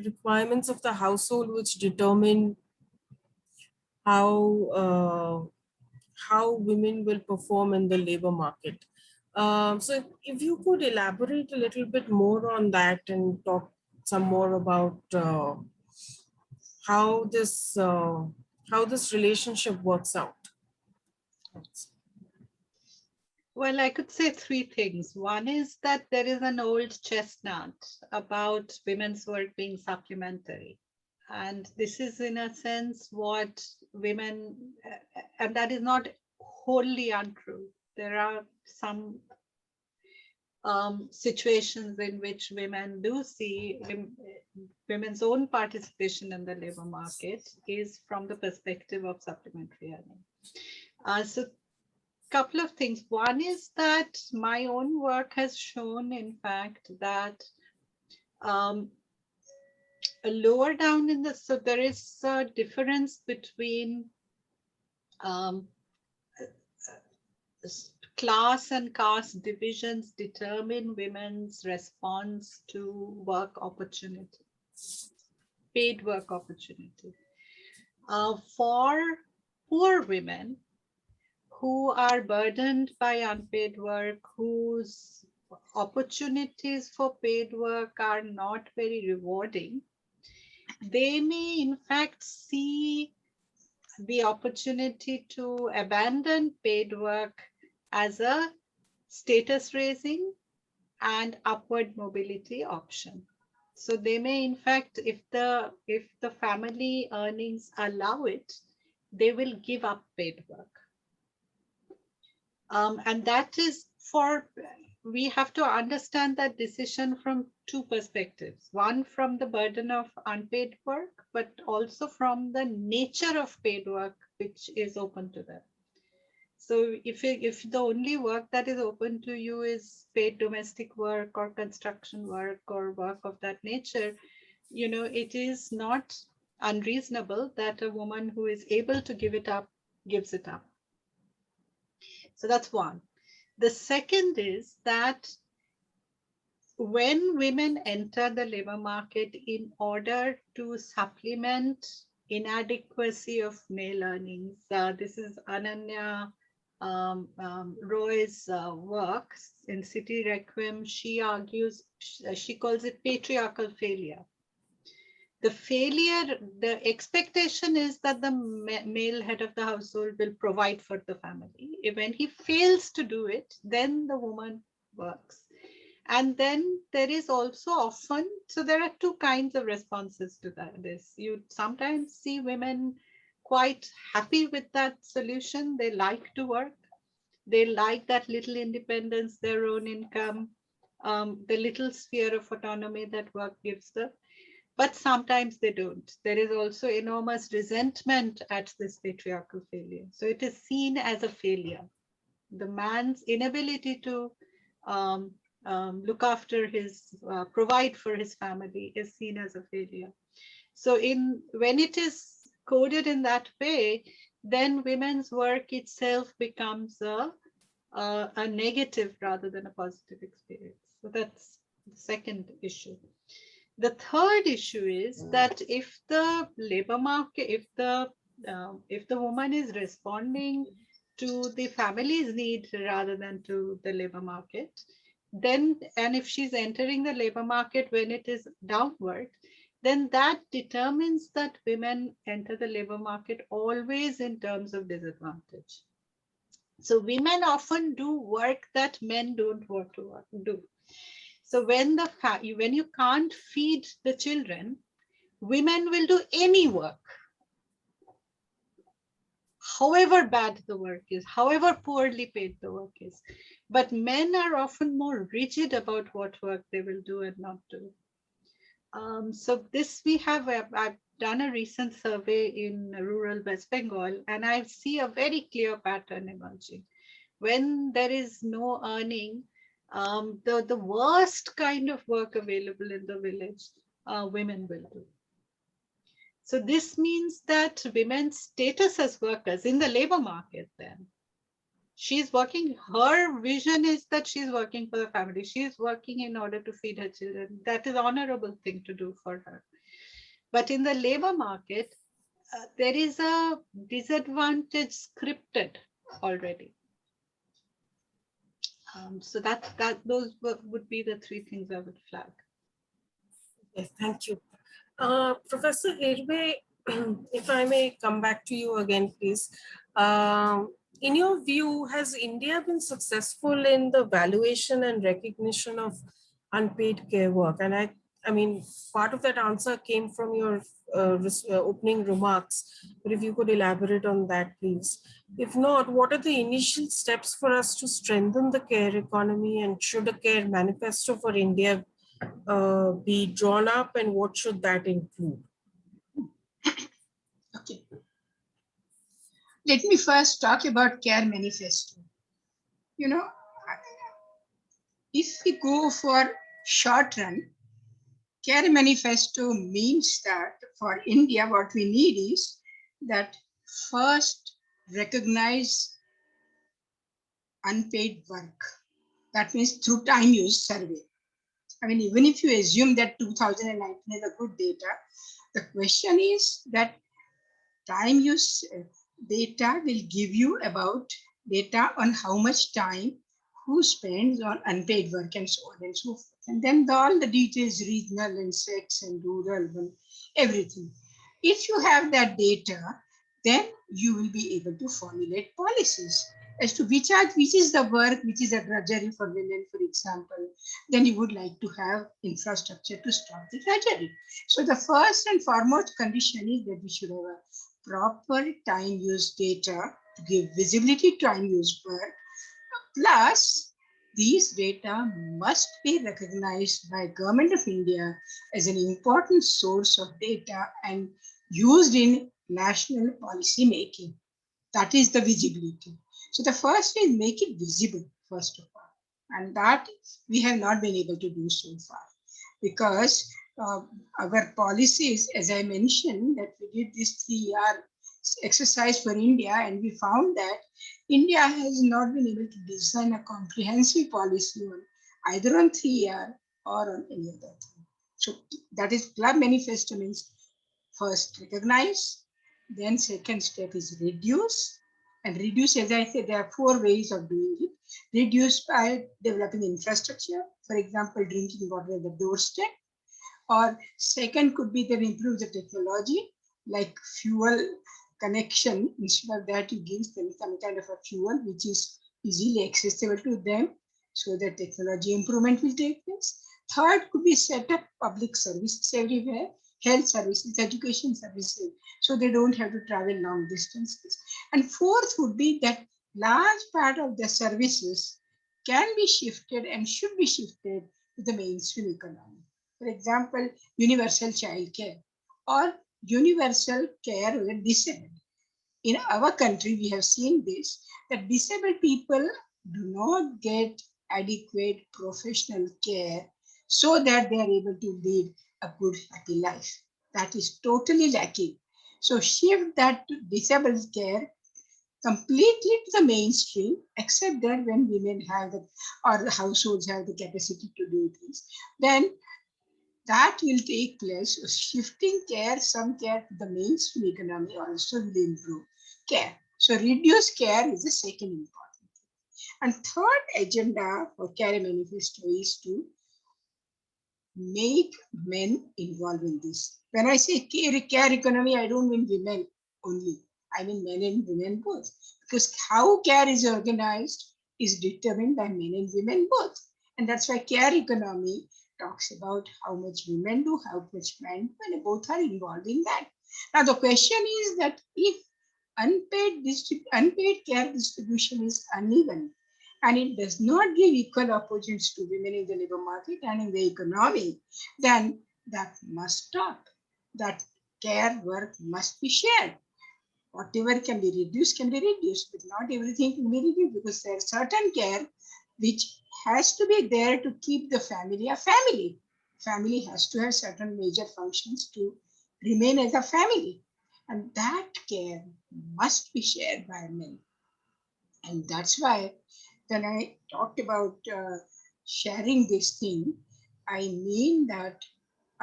Speaker 2: requirements of the household, which determine how women will perform in the labor market. So if you could elaborate a little bit more on that and talk some more about how this relationship works out.
Speaker 4: Well, I could say three things. One is that there is an old chestnut about women's work being supplementary. And this is, in a sense, what women, and that is not wholly untrue. There are some situations in which women do see women's own participation in the labor market is from the perspective of supplementary earning. So couple of things. One is that my own work has shown, in fact, that lower down in the, so there is a difference between class and caste divisions determine women's response to work opportunity, paid work opportunity. For poor women, who are burdened by unpaid work, whose opportunities for paid work are not very rewarding, they may in fact see the opportunity to abandon paid work as a status raising and upward mobility option. So they may in fact, if the family earnings allow it, they will give up paid work. And that is we have to understand that decision from two perspectives. One, from the burden of unpaid work, but also from the nature of paid work, which is open to them. So if the only work that is open to you is paid domestic work or construction work or work of that nature, it is not unreasonable that a woman who is able to give it up, gives it up. So that's one. The second is that when women enter the labor market in order to supplement inadequacy of male earnings, this is Ananya Roy's work in City Requiem. She argues, she calls it patriarchal failure. The failure, the expectation is that the male head of the household will provide for the family. When he fails to do it, then the woman works. And then there is also often, so there are two kinds of responses to this. You sometimes see women quite happy with that solution. They like to work. They like that little independence, their own income, the little sphere of autonomy that work gives them. But sometimes they don't. There is also enormous resentment at this patriarchal failure. So it is seen as a failure. The man's inability to look after provide for his family is seen as a failure. So when it is coded in that way, then women's work itself becomes a negative rather than a positive experience. So that's the second issue. The third issue is that if the labor market, if the woman is responding to the family's need rather than to the labor market, then, and if she's entering the labor market when it is downward, then that determines that women enter the labor market always in terms of disadvantage. So women often do work that men don't want to do. So when when you can't feed the children, women will do any work, however bad the work is, however poorly paid the work is. But men are often more rigid about what work they will do and not do. So this we have, I've done a recent survey in rural West Bengal, and I see a very clear pattern emerging. When there is no earning, the worst kind of work available in the village, women will do. So this means that women's status as workers in the labor market, then she's working, her vision is that she's working for the family. She's working in order to feed her children. That is honorable thing to do for her. But in the labor market, there is a disadvantage scripted already. So those would be the three things I would flag.
Speaker 2: Yes, thank you. Professor Hirway, if I may come back to you again, please. In your view, has India been successful in the valuation and recognition of unpaid care work? And I mean, part of that answer came from your opening remarks, but if you could elaborate on that, please. If not, what are the initial steps for us to strengthen the care economy, and should a care manifesto for India be drawn up, and what should that include?
Speaker 3: Okay. Let me first talk about care manifesto. You know, if we go for short run, care manifesto means that for India, what we need is that first recognize unpaid work. That means through time use survey. I mean, even if you assume that 2019 is a good data, the question is that time use data will give you about data on how much time who spends on unpaid work and so on and so forth. And then all the details, regional and sex and rural and everything. If you have that data, then you will be able to formulate policies as to which is the work which is a drudgery for women, for example. Then you would like to have infrastructure to stop the drudgery. So the first and foremost condition is that we should have a proper time use data to give visibility to time use work. Plus, these data must be recognized by Government of India as an important source of data and used in national policy making. That is the visibility. So the first is make it visible, first of all. And that we have not been able to do so far because our policies, as I mentioned, that we did this 3-year exercise for India, and we found that India has not been able to design a comprehensive policy on either on 3-year or on any other thing. So that is club manifesto means first recognize, then second step is reduce. And reduce, as I said, there are 4 ways of doing it. Reduce by developing infrastructure, for example, drinking water at the doorstep. Or second could be that improve the technology, like fuel connection. Instead of that, you give them some kind of a fuel which is easily accessible to them, so that technology improvement will take place. Third could be set up public services everywhere, health services, education services, so they don't have to travel long distances. And fourth would be that large part of the services can be shifted and should be shifted to the mainstream economy. For example, universal child care or universal care with disabled. In our country, we have seen this, that disabled people do not get adequate professional care so that they are able to lead a good, happy life. That is totally lacking. So shift that to disabled care completely to the mainstream, except that when women have the, or the households have the capacity to do this, then that will take place. Shifting care, some care to the mainstream economy also will improve care. So reduce care is the second important thing. And third agenda for care manifesto is to make men involved in this. When I say care economy, I don't mean women only. I mean men and women both. Because how care is organized is determined by men and women both. And that's why care economy talks about how much women do, how much men do, and both are involved in that. Now the question is that if unpaid care distribution is uneven, and it does not give equal opportunities to women in the labor market and in the economy, then that must stop. That care work must be shared. Whatever can be reduced, but not everything can be reduced because there's certain care which has to be there to keep the family a family. Family has to have certain major functions to remain as a family. And that care must be shared by men. And that's why when I talked about sharing this thing, I mean that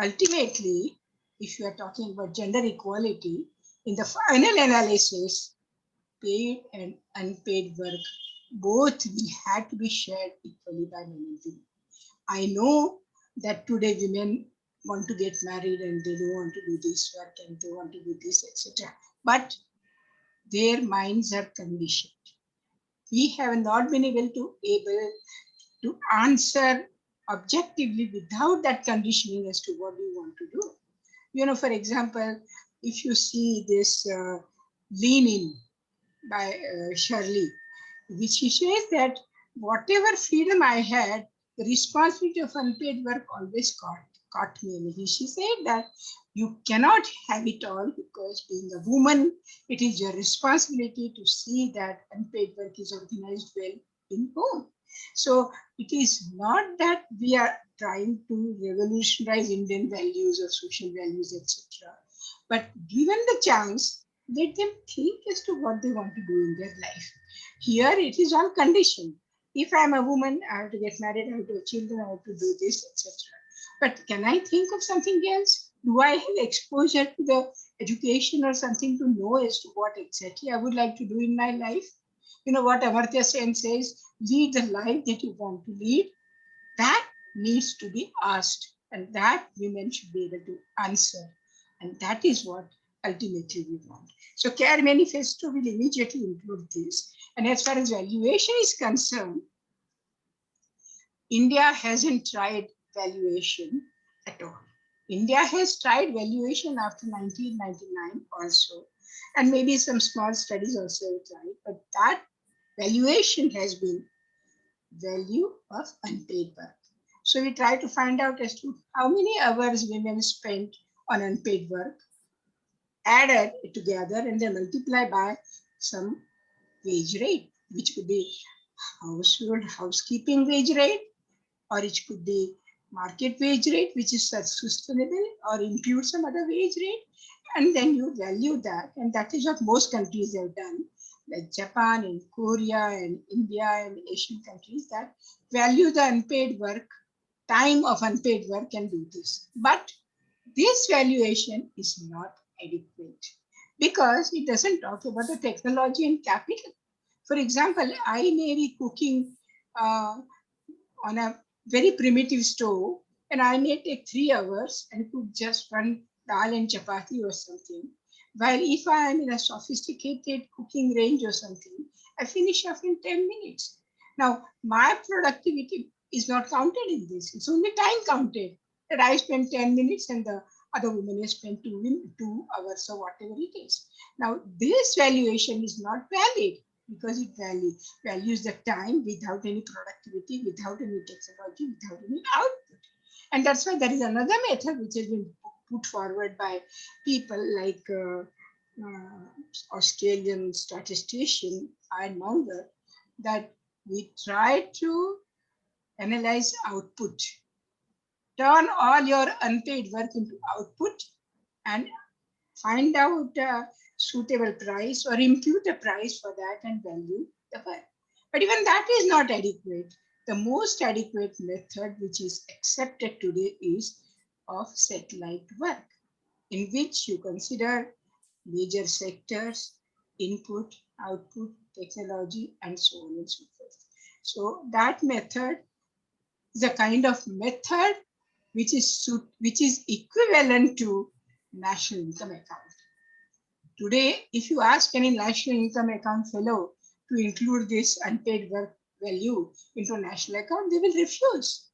Speaker 3: ultimately, if you are talking about gender equality, in the final analysis, paid and unpaid work both will have to be shared equally by men and women. I know that today women want to get married and they don't want to do this work and they want to do this, etc. But their minds are conditioned. We have not been able to answer objectively without that conditioning as to what we want to do. You know, for example, if you see this Lean In by Shirley, which she says that whatever freedom I had, the responsibility of unpaid work always caught me. And she said that you cannot have it all because being a woman, it is your responsibility to see that unpaid work is organized well in home. So it is not that we are trying to revolutionize Indian values or social values, etc. But given the chance, let them think as to what they want to do in their life. Here it is all conditioned. If I am a woman, I have to get married, I have to have children, I have to do this, etc. But can I think of something else? Do I have exposure to the education or something to know as to what exactly I would like to do in my life? You know what Amita Sen says, lead the life that you want to lead. That needs to be asked, and that women should be able to answer. And that is what ultimately we want. So Care Manifesto will immediately include this. And as far as valuation is concerned, India hasn't tried valuation at all. India has tried valuation after 1999 also, and maybe some small studies also tried, but that valuation has been value of unpaid work. So we try to find out as to how many hours women spend on unpaid work, added together, and then multiply by some wage rate, which could be housekeeping wage rate, or it could be market wage rate, which is sustainable, or impute some other wage rate, and then you value that. And that is what most countries have done, like Japan and Korea and India and Asian countries that value the unpaid work, time of unpaid work and do this. But this valuation is not adequate because it doesn't talk about the technology and capital. For example, I may be cooking on a very primitive stove, and I may take 3 hours and cook just one dal and chapati or something. While if I am in a sophisticated cooking range or something, I finish off in 10 minutes. Now, my productivity is not counted in this. It's only time counted that I spend 10 minutes and the other woman has spent 2 hours or whatever it is. Now, this valuation is not valid because it values the time without any productivity, without any technology, without any output. And that's why there is another method which has been put forward by people like Australian statistician Ian Monger, that we try to analyze output. Turn all your unpaid work into output and find out a suitable price or impute a price for that and value the work. But even that is not adequate. The most adequate method which is accepted today is of satellite work, in which you consider major sectors, input, output, technology, and so on and so forth. So that method is a kind of method which is equivalent to national income account. Today, if you ask any national income account fellow to include this unpaid work value into national account, they will refuse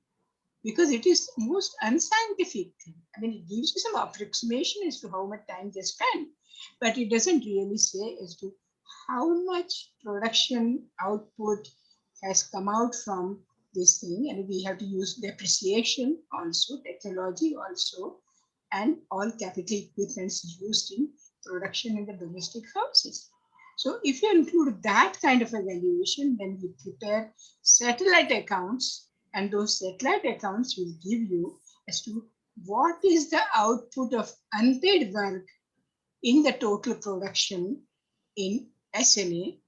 Speaker 3: because it is most unscientific thing. I mean, it gives you some approximation as to how much time they spend, but it doesn't really say as to how much production output has come out from this thing. And we have to use depreciation also, technology also, and all capital equipments used in production in the domestic houses. So if you include that kind of evaluation, then we prepare satellite accounts, and those satellite accounts will give you as to what is the output of unpaid work in the total production in SNA,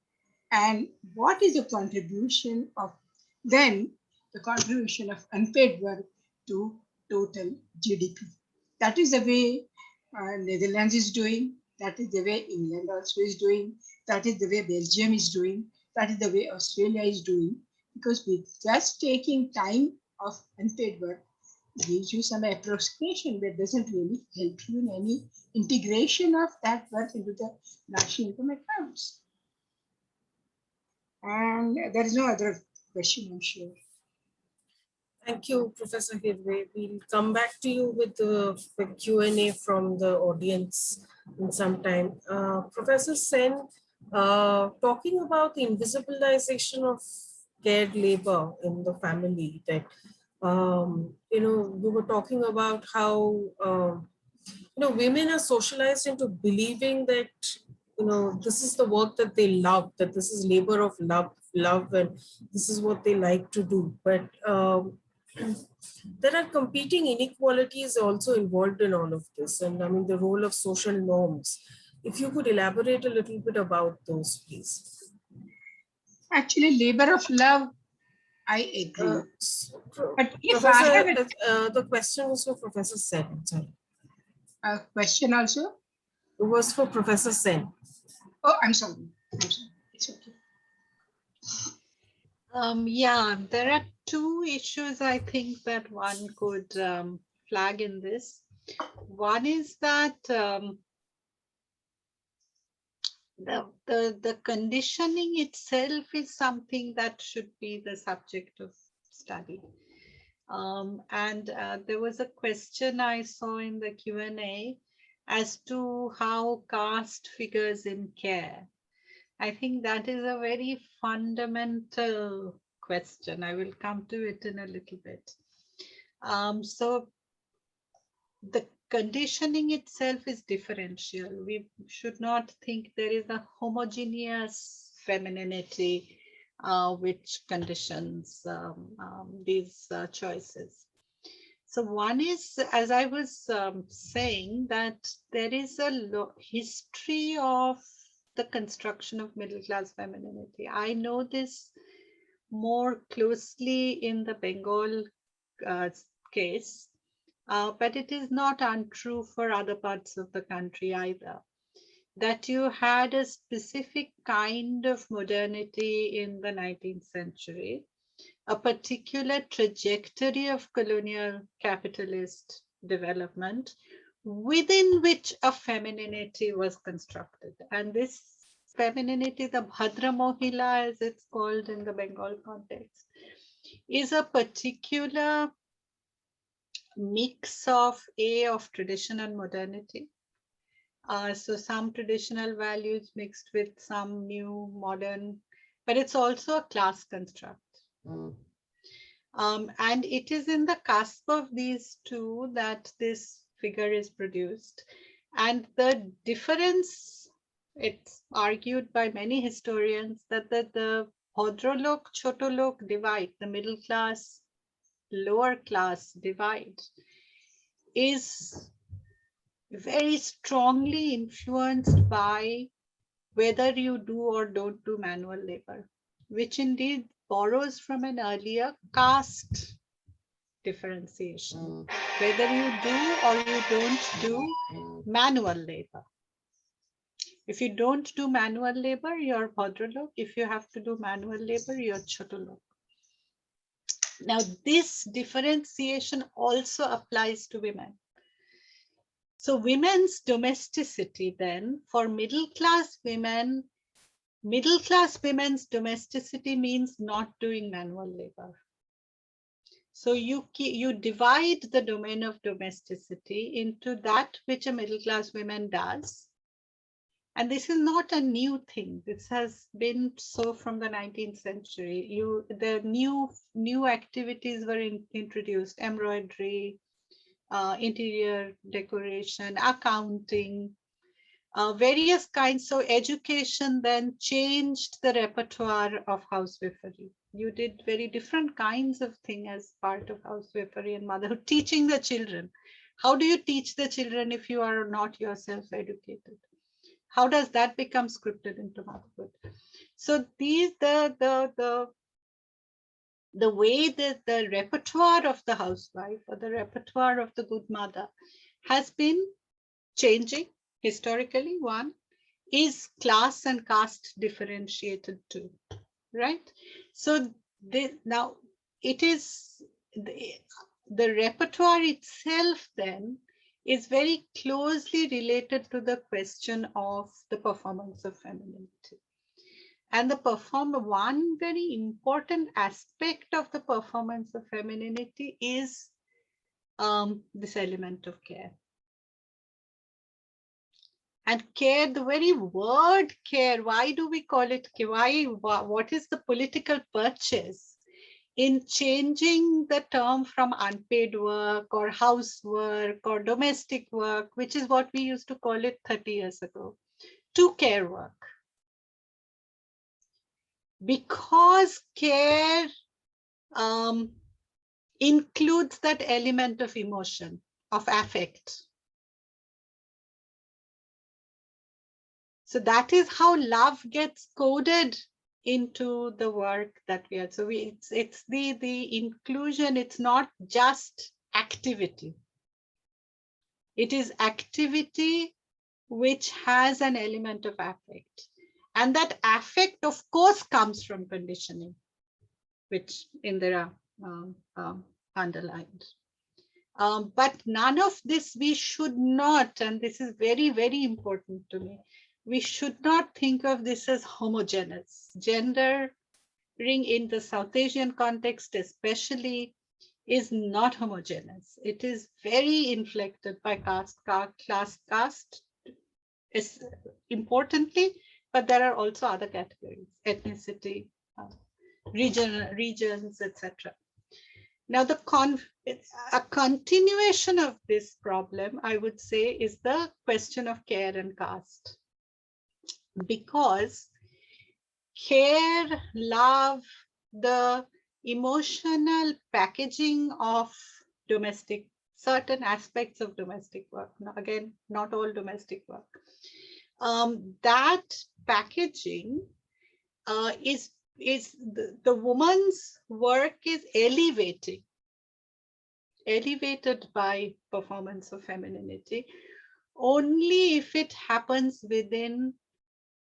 Speaker 3: and what is the contribution of then the contribution of unpaid work to total GDP. That is the way Netherlands is doing. That is the way England also is doing. That is the way Belgium is doing. That is the way Australia is doing. Because with just taking time of unpaid work gives you some approximation that doesn't really help you in any integration of that work into the national income accounts. And there is no other question, I'm sure.
Speaker 2: Thank you, Professor Hirway. We'll come back to you with the Q&A from the audience in some time. Professor Sen, talking about the invisibilization of cared labor in the family, that, you were talking about how, women are socialized into believing that, this is the work that they love, that this is labor of love, and this is what they like to do. But there are competing inequalities also involved in all of this. And I mean, the role of social norms. If you could elaborate a little bit about those, please.
Speaker 3: Actually, labor of love, I agree. But if
Speaker 2: Professor,
Speaker 3: I have
Speaker 2: the question was for Professor Sen. Sorry.
Speaker 3: a question also?
Speaker 2: It was for Professor Sen.
Speaker 3: Oh, I'm sorry. It's okay.
Speaker 4: Yeah, there are two issues I think that one could flag in this. One is that the conditioning itself is something that should be the subject of study. And there was a question I saw in the Q&A as to how caste figures in care. I think that is a very fundamental question. I will come to it in a little bit. So the conditioning itself is differential. We should not think there is a homogeneous femininity which conditions these choices. So one is, as I was saying, that there is a history of the construction of middle-class femininity. I know this more closely in the Bengal case, but it is not untrue for other parts of the country either. That you had a specific kind of modernity in the 19th century, a particular trajectory of colonial capitalist development within which a femininity was constructed. And this femininity, the Bhadra Mohila, as it's called in the Bengal context, is a particular mix of tradition and modernity. So some traditional values mixed with some new modern, but it's also a class construct. And it is in the cusp of these two that this figure is produced. And the difference, it's argued by many historians that the Bhadralok, Chotolok divide, the middle class, lower class divide, is very strongly influenced by whether you do or don't do manual labor, which indeed borrows from an earlier caste differentiation, whether you do or you don't do manual labor. If you don't do manual labor, you're Bhadralok. If you have to do manual labor, you're Chotolok. Now, this differentiation also applies to women. So women's domesticity then, for middle-class women's domesticity means not doing manual labor. So you divide the domain of domesticity into that which a middle-class woman does. And this is not a new thing. This has been so from the 19th century. The new activities were introduced: embroidery, interior decoration, accounting, various kinds. So education then changed the repertoire of housewifery. You did very different kinds of thing as part of housewifery and motherhood. Teaching the children. How do you teach the children if you are not yourself educated? How does that become scripted into motherhood? So these the way that the repertoire of the housewife or the repertoire of the good mother has been changing historically. One is class and caste differentiated too, right? So now it is the repertoire itself then is very closely related to the question of the performance of femininity. And one very important aspect of the performance of femininity is this element of care. And care, the very word care, why do we call it care? What is the political purchase in changing the term from unpaid work or housework or domestic work, which is what we used to call it 30 years ago, to care work? Because care includes that element of emotion, of affect. So that is how love gets coded into the work that we are. So it's the inclusion. It's not just activity. It is activity which has an element of affect. And that affect, of course, comes from conditioning, which Indira underlined. But none of this, we should not, and this is very, very important to me, we should not think of this as homogeneous. Gendering in the South Asian context especially is not homogeneous. It is very inflected by caste, is importantly, but there are also other categories: ethnicity, regions, etc. Now, a continuation of this problem, I would say, is the question of care and caste. Because care, love, the emotional packaging of certain aspects of domestic work, again, not all domestic work, that packaging is the woman's work is elevated by performance of femininity only if it happens within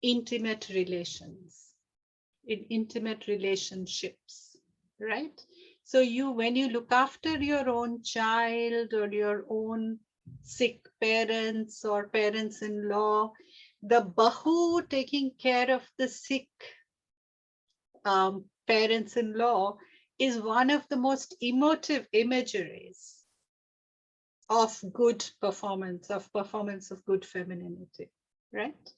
Speaker 4: intimate relations, in intimate relationships, right? So when you look after your own child or your own sick parents or parents-in-law, the bahu taking care of the sick parents-in-law is one of the most emotive imageries of good performance of good femininity, right?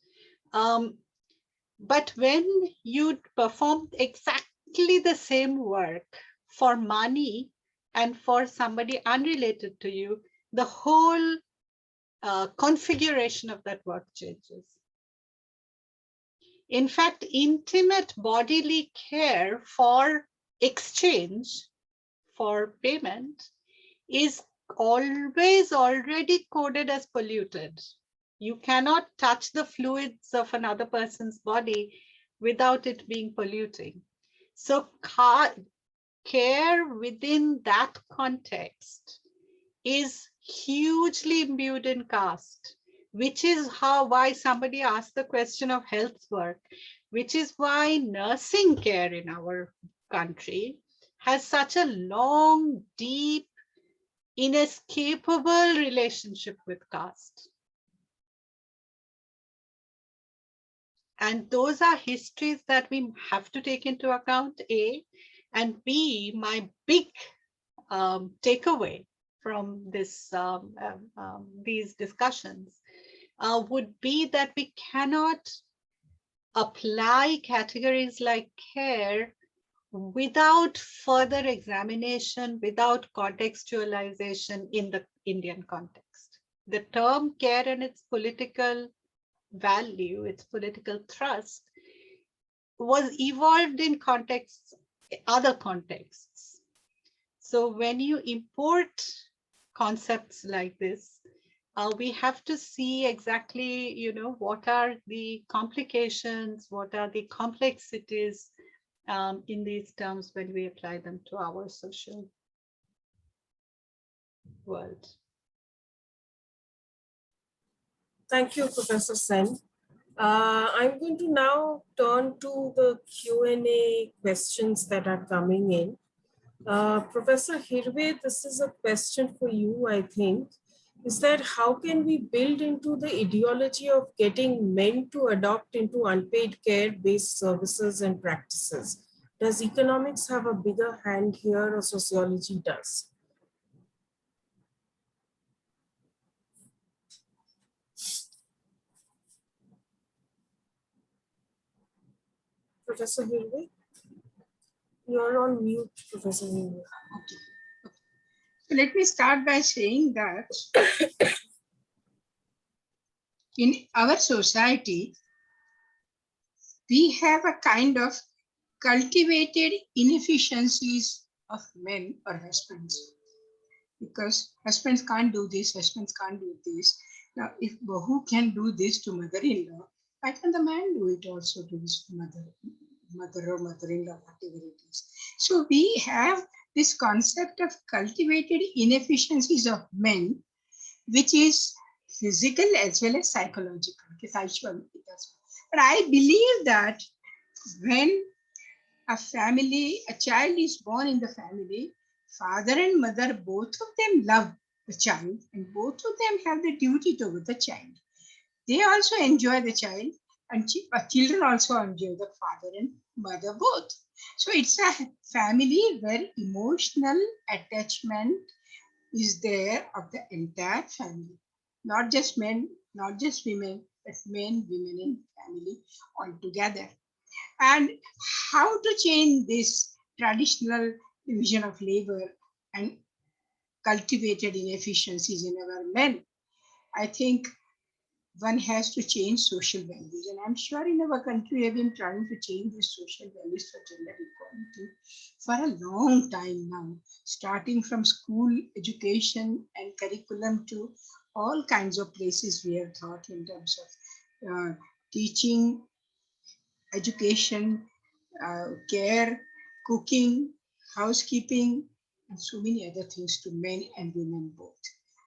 Speaker 4: But when you perform exactly the same work for money and for somebody unrelated to you, the whole configuration of that work changes. In fact, intimate bodily care for exchange, for payment, is always already coded as polluted. You cannot touch the fluids of another person's body without it being polluting. So care within that context is hugely imbued in caste, which is why somebody asked the question of health work, which is why nursing care in our country has such a long, deep inescapable relationship with caste. And those are histories that we have to take into account, A. And B, my big takeaway from these discussions would be that we cannot apply categories like care without further examination, without contextualization in the Indian context. The term care and its political value, its political thrust, was evolved in other contexts. So when you import concepts like this, we have to see exactly, what are the complications, what are the complexities in these terms when we apply them to our social world.
Speaker 2: Thank you, Professor Sen. I'm going to now turn to the Q&A questions that are coming in. Professor Hirway, this is a question for you, I think. Is that how can we build into the ideology of getting men to adopt into unpaid care-based services and practices? Does economics have a bigger hand here or sociology does? Professor Hirway? You're on mute, Professor Hirway.
Speaker 3: Okay. So let me start by saying that in our society, we have a kind of cultivated inefficiencies of men or husbands. Because husbands can't do this, husbands can't do this. Now, if Bahu can do this to mother-in-law, why can the man do it also to his mother or mother-in-law, whatever it is? So we have this concept of cultivated inefficiencies of men, which is physical as well as psychological. But I believe that when a child is born in the family, father and mother, both of them love the child and both of them have the duty toward the child. They also enjoy the child and children also enjoy the father and mother both. So it's a family where emotional attachment is there of the entire family. Not just men, not just women, but men, women and family all together. And how to change this traditional division of labor and cultivated inefficiencies in our men? I think one has to change social values. And I'm sure in our country we have been trying to change these social values for gender equality for a long time now, starting from school education and curriculum to all kinds of places we have taught in terms of teaching, education, care, cooking, housekeeping, and so many other things to men and women both.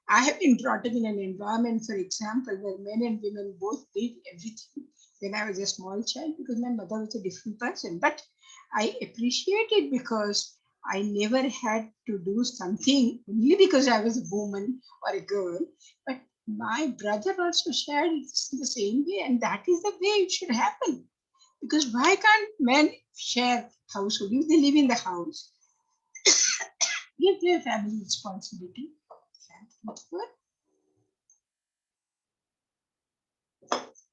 Speaker 3: I have been brought up in an environment, for example, where men and women both did everything when I was a small child because my mother was a different person. But I appreciate it because I never had to do something only because I was a woman or a girl. But my brother also shared the same way, and that is the way it should happen. Because why can't men share household? If they live in the house, give their family responsibility.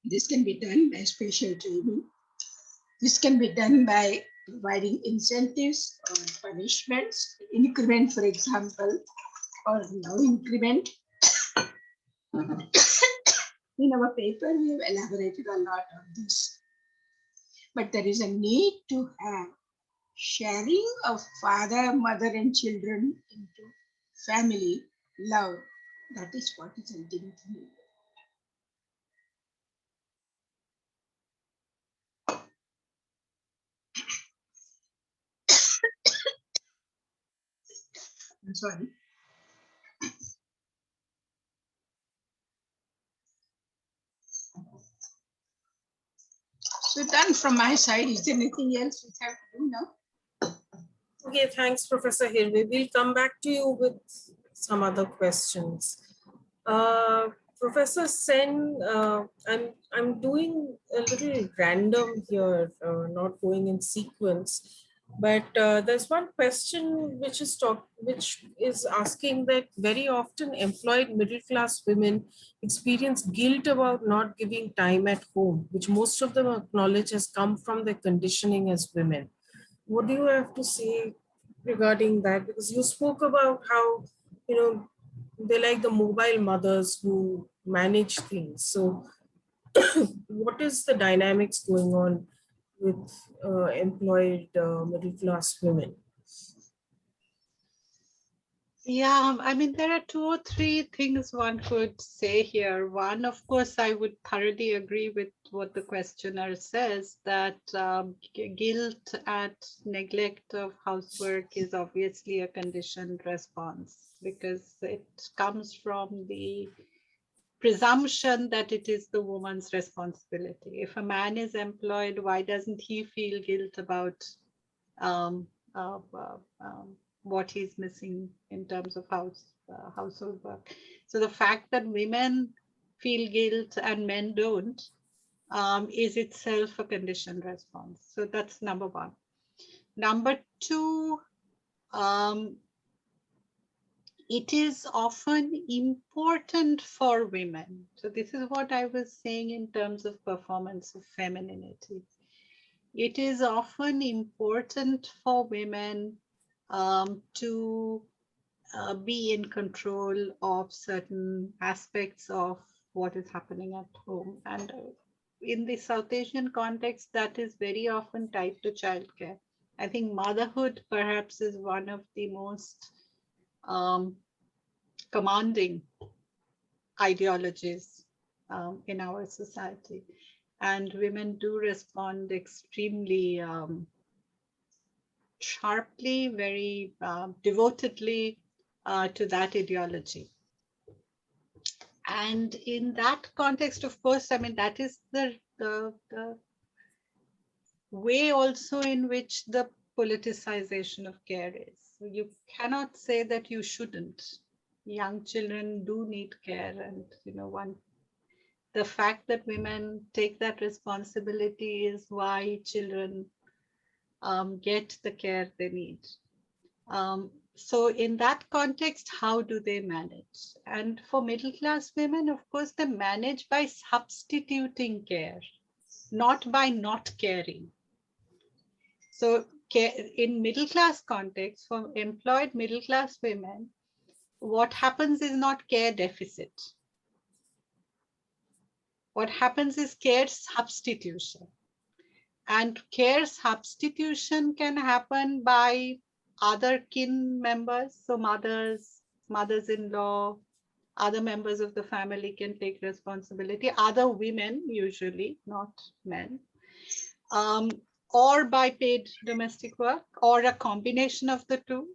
Speaker 3: This can be done by special training. This can be done by providing incentives or punishments, increment, for example, or no increment. In our paper, we have elaborated a lot on this. But there is a need to have sharing of father, mother, and children into family love. That is what is ultimately needed. I'm sorry. So done from my side. Is there anything else we have to do now?
Speaker 2: Okay, thanks, Professor Hirway. We'll come back to you with some other questions. Uh, Professor Sen, I'm doing a little random here, not going in sequence. But there's one question which is asking that very often employed middle class women experience guilt about not giving time at home, which most of them acknowledge has come from their conditioning as women. What do you have to say regarding that? Because you spoke about how, you know, they like the mobile mothers who manage things. So what is the dynamics going on with employed middle class women?
Speaker 4: Yeah, I mean, there are two or three things one could say here. One, of course, I would thoroughly agree with what the questioner says, that guilt at neglect of housework is obviously a conditioned response, because it comes from the presumption that it is the woman's responsibility. If a man is employed, why doesn't he feel guilt about um, uh, uh, um, what he's missing in terms of household work? So the fact that women feel guilt and men don't is itself a conditioned response. So that's number one. Number two, um, it is often important for women. So this is what I was saying in terms of performance of femininity. It is often important for women to be in control of certain aspects of what is happening at home. And in the South Asian context, that is very often tied to childcare. I think motherhood perhaps is one of the most commanding ideologies in our society. And women do respond extremely sharply, very devotedly to that ideology. And in that context, of course, I mean, that is the way also in which the politicization of care is. So you cannot say that you shouldn't. Young children do need care, and the fact that women take that responsibility is why children get the care they need. So in that context, how do they manage? And for middle class women, of course, they manage by substituting care, not by not caring. So in middle class context, for employed middle class women, what happens is not care deficit. What happens is care substitution. And care substitution can happen by other kin members, so mothers-in-law, other members of the family can take responsibility, other women usually, not men, or by paid domestic work, or a combination of the two.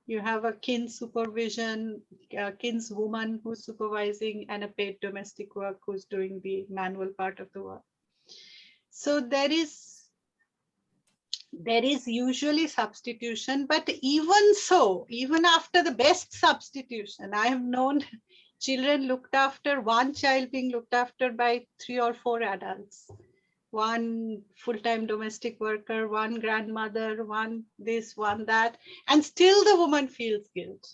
Speaker 4: You have a kin supervision, kinswoman who's supervising, and a paid domestic work who's doing the manual part of the work. So there is usually substitution, but even so, even after the best substitution, I have known children looked after, one child being looked after by 3 or 4 adults, one full-time domestic worker, one grandmother, one this, one that, and still the woman feels guilt.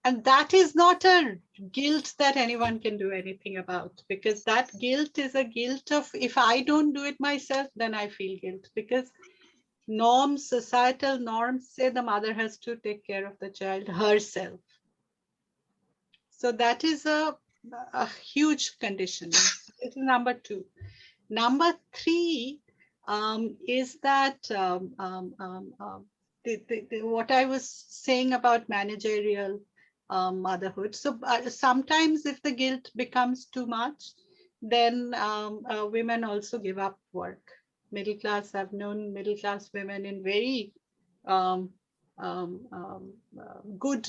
Speaker 4: And that is not a guilt that anyone can do anything about, because that guilt is a guilt of, if I don't do it myself, then I feel guilt, because norms, societal norms say the mother has to take care of the child herself. So that is a huge conditioning. This is number 2. Number 3 is that what I was saying about managerial motherhood. So sometimes if the guilt becomes too much, then women also give up work. Middle class, I've known middle class women in very good,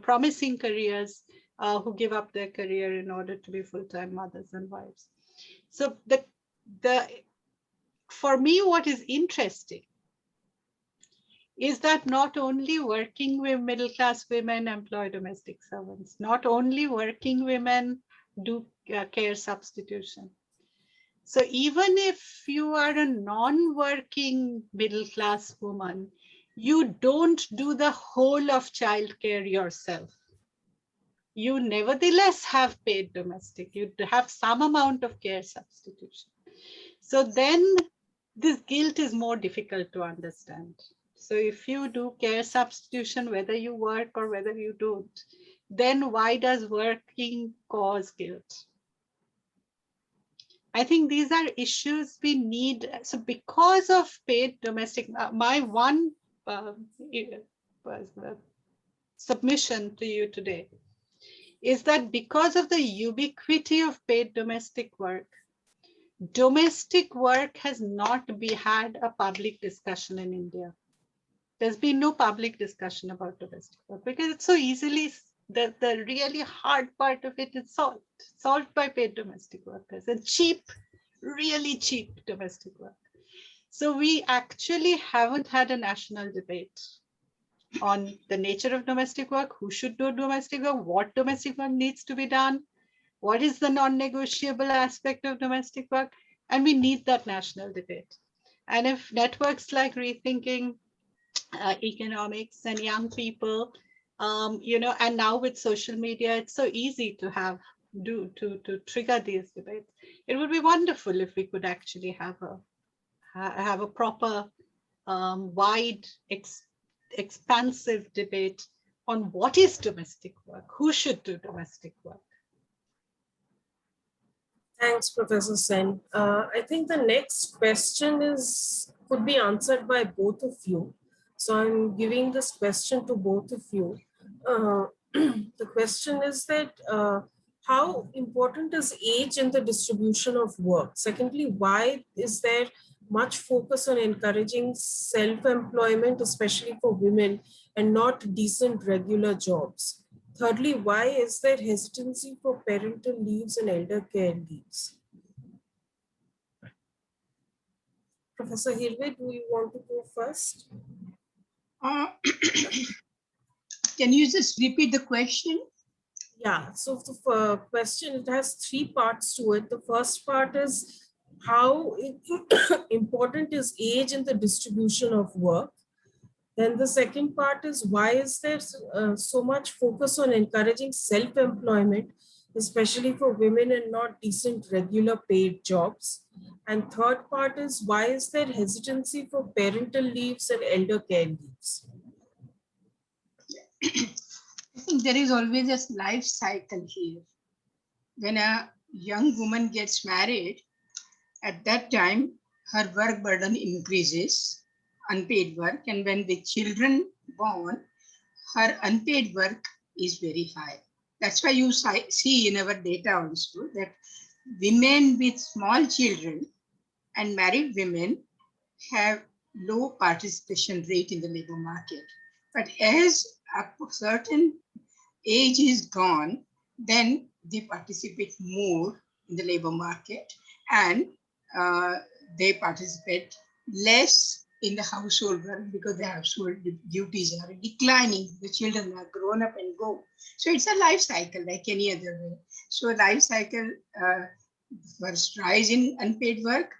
Speaker 4: promising careers who give up their career in order to be full-time mothers and wives. So for me, what is interesting is that not only working with middle-class women employ domestic servants, not only working women do care substitution. So even if you are a non-working middle-class woman, you don't do the whole of childcare yourself. You nevertheless have paid domestic. You have some amount of care substitution. So then this guilt is more difficult to understand. So if you do care substitution, whether you work or whether you don't, then why does working cause guilt? I think these are issues we need. So because of paid domestic, my one submission to you today is that because of the ubiquity of paid domestic work has not had a public discussion in India. There's been no public discussion about domestic work because it's so easily, the really hard part of it is solved by paid domestic workers and cheap, really cheap domestic work. So we actually haven't had a national debate on the nature of domestic work, who should do domestic work, what domestic work needs to be done, what is the non-negotiable aspect of domestic work, and we need that national debate. And if networks like Rethinking Economics and young people, and now with social media, it's so easy to trigger these debates. It would be wonderful if we could actually have a proper, wide, expansive debate on what is domestic work, who should do domestic work.
Speaker 2: Thanks, Professor Sen. I think the next question could be answered by both of you. So I'm giving this question to both of you. The question is that how important is age in the distribution of work? Secondly, why is there much focus on encouraging self-employment, especially for women, and not decent regular jobs? Thirdly, why is there hesitancy for parental leaves and elder care leaves? Professor Hirway, do you want to go first?
Speaker 3: Can you just repeat the question?
Speaker 2: Yeah, so the question, it has three parts to it. The first part is how important is age in the distribution of work? Then the second part is why is there so much focus on encouraging self-employment, especially for women and not decent regular paid jobs? And third part is why is there hesitancy for parental leaves and elder care leaves?
Speaker 3: I think there is always a life cycle here. When a young woman gets married, at that time, her work burden increases, unpaid work, and when the children born, her unpaid work is very high. That's why you see in our data also that women with small children and married women have low participation rate in the labor market. But as a certain age is gone, then they participate more in the labor market and they participate less in the household work because the household duties are declining. The children are grown up and go. So it's a life cycle like any other way. So life cycle first rise in unpaid work,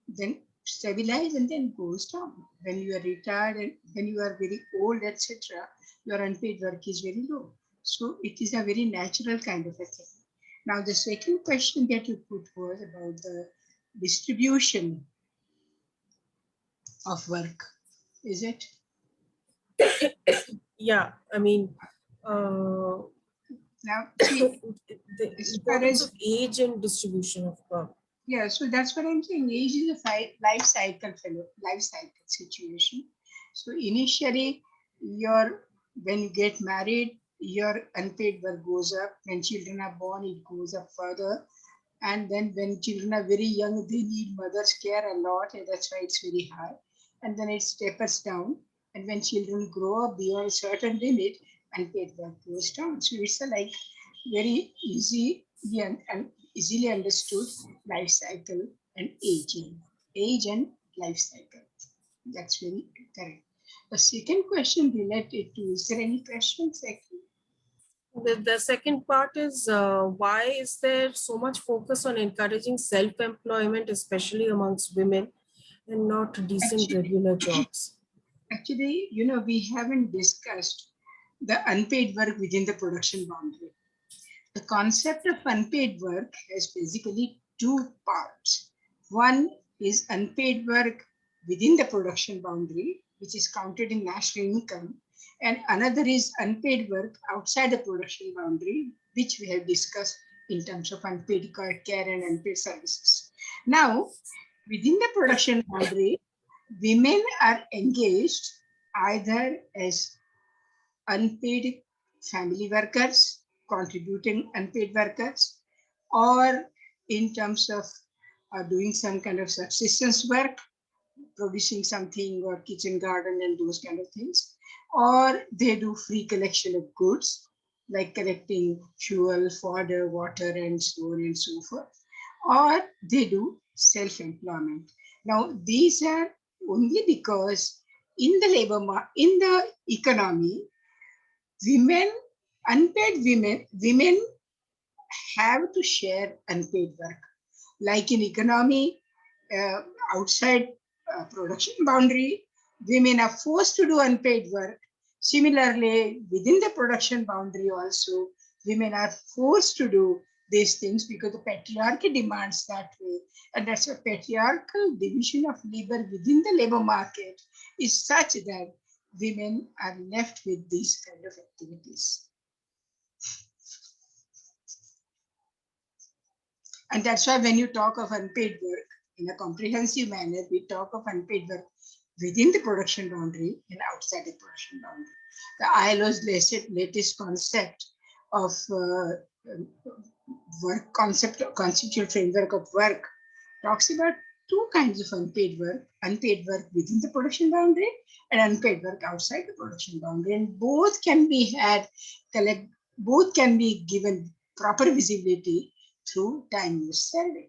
Speaker 3: then stabilize and then goes down. When you are retired and when you are very old, etc., your unpaid work is very low. So it is a very natural kind of a thing. Now, the second question that you put was about the distribution of work, is it?
Speaker 2: Yeah, I mean, now
Speaker 3: see,
Speaker 2: the importance of age and distribution of work.
Speaker 3: Yeah, so that's what I'm saying. Age is a life cycle situation. So initially, when you get married, your unpaid work goes up. When children are born, it goes up further. And then when children are very young, they need mother's care a lot, and that's why it's very high. And then it steps down. And when children grow up beyond a certain limit, unpaid work goes down. So it's a very easy and easily understood life cycle and aging. Age and life cycle. That's very correct. A second question related to, is there any questions?
Speaker 2: The second part is why is there so much focus on encouraging self-employment, especially amongst women, and not decent regular jobs?
Speaker 3: Actually, we haven't discussed the unpaid work within the production boundary. The concept of unpaid work has basically two parts. One is unpaid work within the production boundary, which is counted in national income, and another is unpaid work outside the production boundary, which we have discussed in terms of unpaid care and unpaid services. Now, within the production boundary, women are engaged either as unpaid family workers, contributing unpaid workers, or in terms of doing some kind of subsistence work, producing something or kitchen garden and those kind of things, or they do free collection of goods like collecting fuel, fodder, water, and so on and so forth, or they do self-employment. Now, these are only because in the in the economy, women, women have to share unpaid work. Like in economy, uh, outside production boundary, women are forced to do unpaid work. Similarly, within the production boundary also, women are forced to do these things because the patriarchy demands that way. And that's a patriarchal division of labor within the labor market is such that women are left with these kind of activities. And that's why when you talk of unpaid work in a comprehensive manner, we talk of unpaid work within the production boundary and outside the production boundary. The ILO's latest concept of work conceptual framework of work talks about two kinds of unpaid work within the production boundary and unpaid work outside the production boundary. And both can be both can be given proper visibility through time-use survey.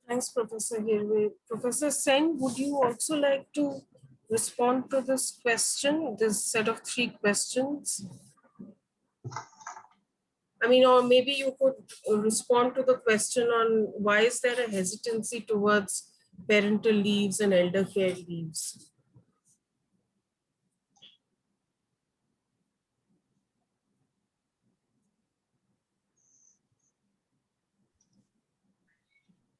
Speaker 2: Thanks, Professor Hirway. Professor Sen, would you also like to respond to this question, this set of three questions? I mean, or maybe you could respond to the question on why is there a hesitancy towards parental leaves and elder care leaves?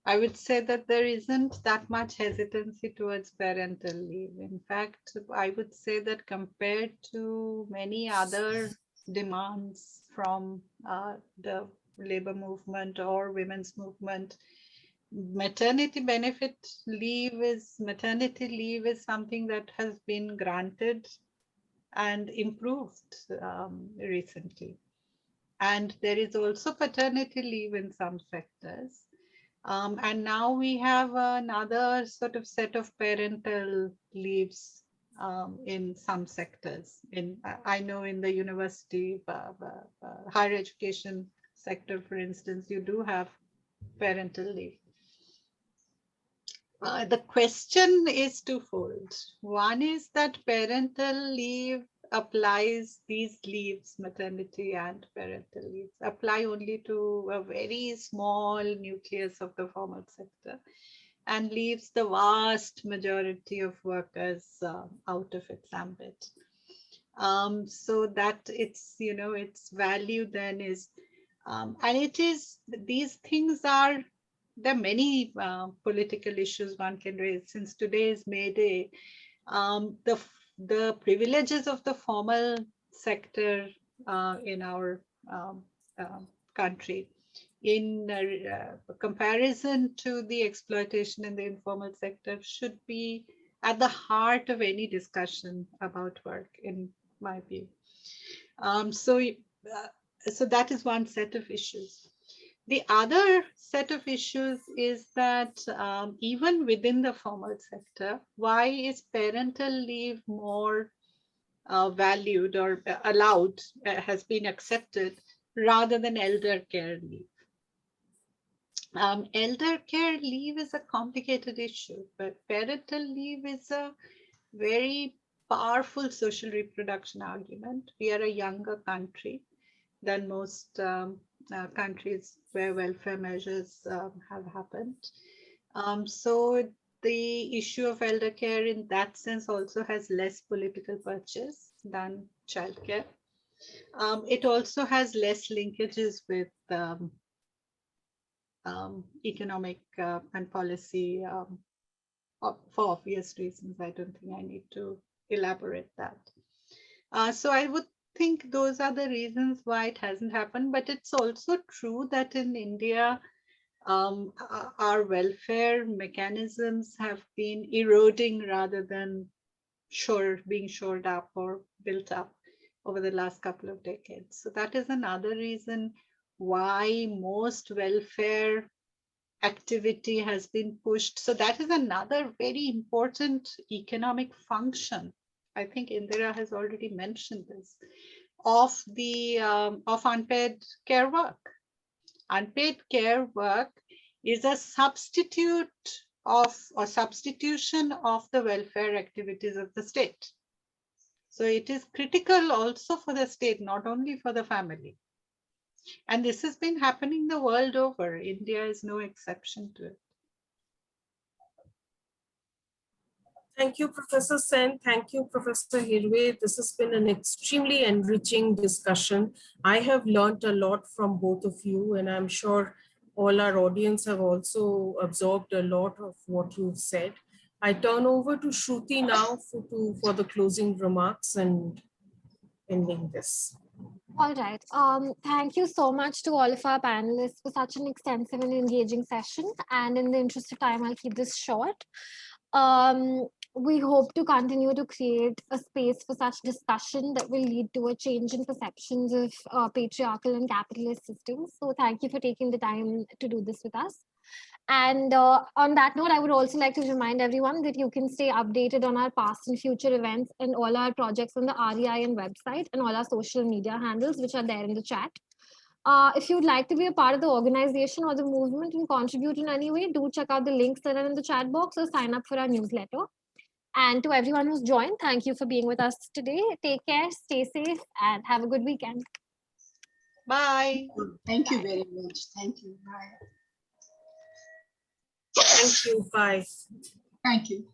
Speaker 4: I would say that there isn't that much hesitancy towards parental leave. In fact, I would say that compared to many other demands from the labor movement or women's movement, maternity leave is something that has been granted and improved recently. And there is also paternity leave in some sectors. And now we have another sort of set of parental leaves in some sectors. I know in the university, higher education sector, for instance, you do have parental leave. The question is twofold. One is that parental leave applies, these leaves, maternity and parental leaves, apply only to a very small nucleus of the formal sector and leaves the vast majority of workers out of its ambit. So that its value then is, and it is, these things are, there are many political issues one can raise. Since today is May Day, the privileges of the formal sector in our country in comparison to the exploitation in the informal sector should be at the heart of any discussion about work, in my view. So that is one set of issues. The other set of issues is that even within the formal sector, why is parental leave more valued or allowed, has been accepted, rather than elder care leave? Elder care leave is a complicated issue, but parental leave is a very powerful social reproduction argument. We are a younger country than most countries where welfare measures have happened. So the issue of elder care in that sense also has less political purchase than childcare. It also has less linkages with economic and policy for obvious reasons. I don't think I need to elaborate that. So I would think those are the reasons why it hasn't happened. But it's also true that in India, our welfare mechanisms have been eroding rather than being shored up or built up over the last couple of decades. So that is another reason why most welfare activity has been pushed. So that is another very important economic function. I think Indira has already mentioned this, of the of unpaid care work. Unpaid care work is a substitution of the welfare activities of the state. So it is critical also for the state, not only for the family. And this has been happening the world over. India is no exception to it.
Speaker 2: Thank you, Professor Sen. Thank you, Professor Hirway. This has been an extremely enriching discussion. I have learned a lot from both of you, and I'm sure all our audience have also absorbed a lot of what you've said. I turn over to Shruti now for the closing remarks and ending this.
Speaker 1: All right. Thank you so much to all of our panelists for such an extensive and engaging session. And in the interest of time, I'll keep this short. We hope to continue to create a space for such discussion that will lead to a change in perceptions of patriarchal and capitalist systems. So thank you for taking the time to do this with us. And on that note, I would also like to remind everyone that you can stay updated on our past and future events and all our projects on the REIN website and all our social media handles, which are there in the chat. If you'd like to be a part of the organization or the movement and contribute in any way, do check out the links that are in the chat box or sign up for our newsletter. And to everyone who's joined, thank you for being with us today. Take care, stay safe, and have a good weekend.
Speaker 4: Bye.
Speaker 3: Thank you very much. Thank you. Bye.
Speaker 2: Thank you. Bye.
Speaker 3: Thank you.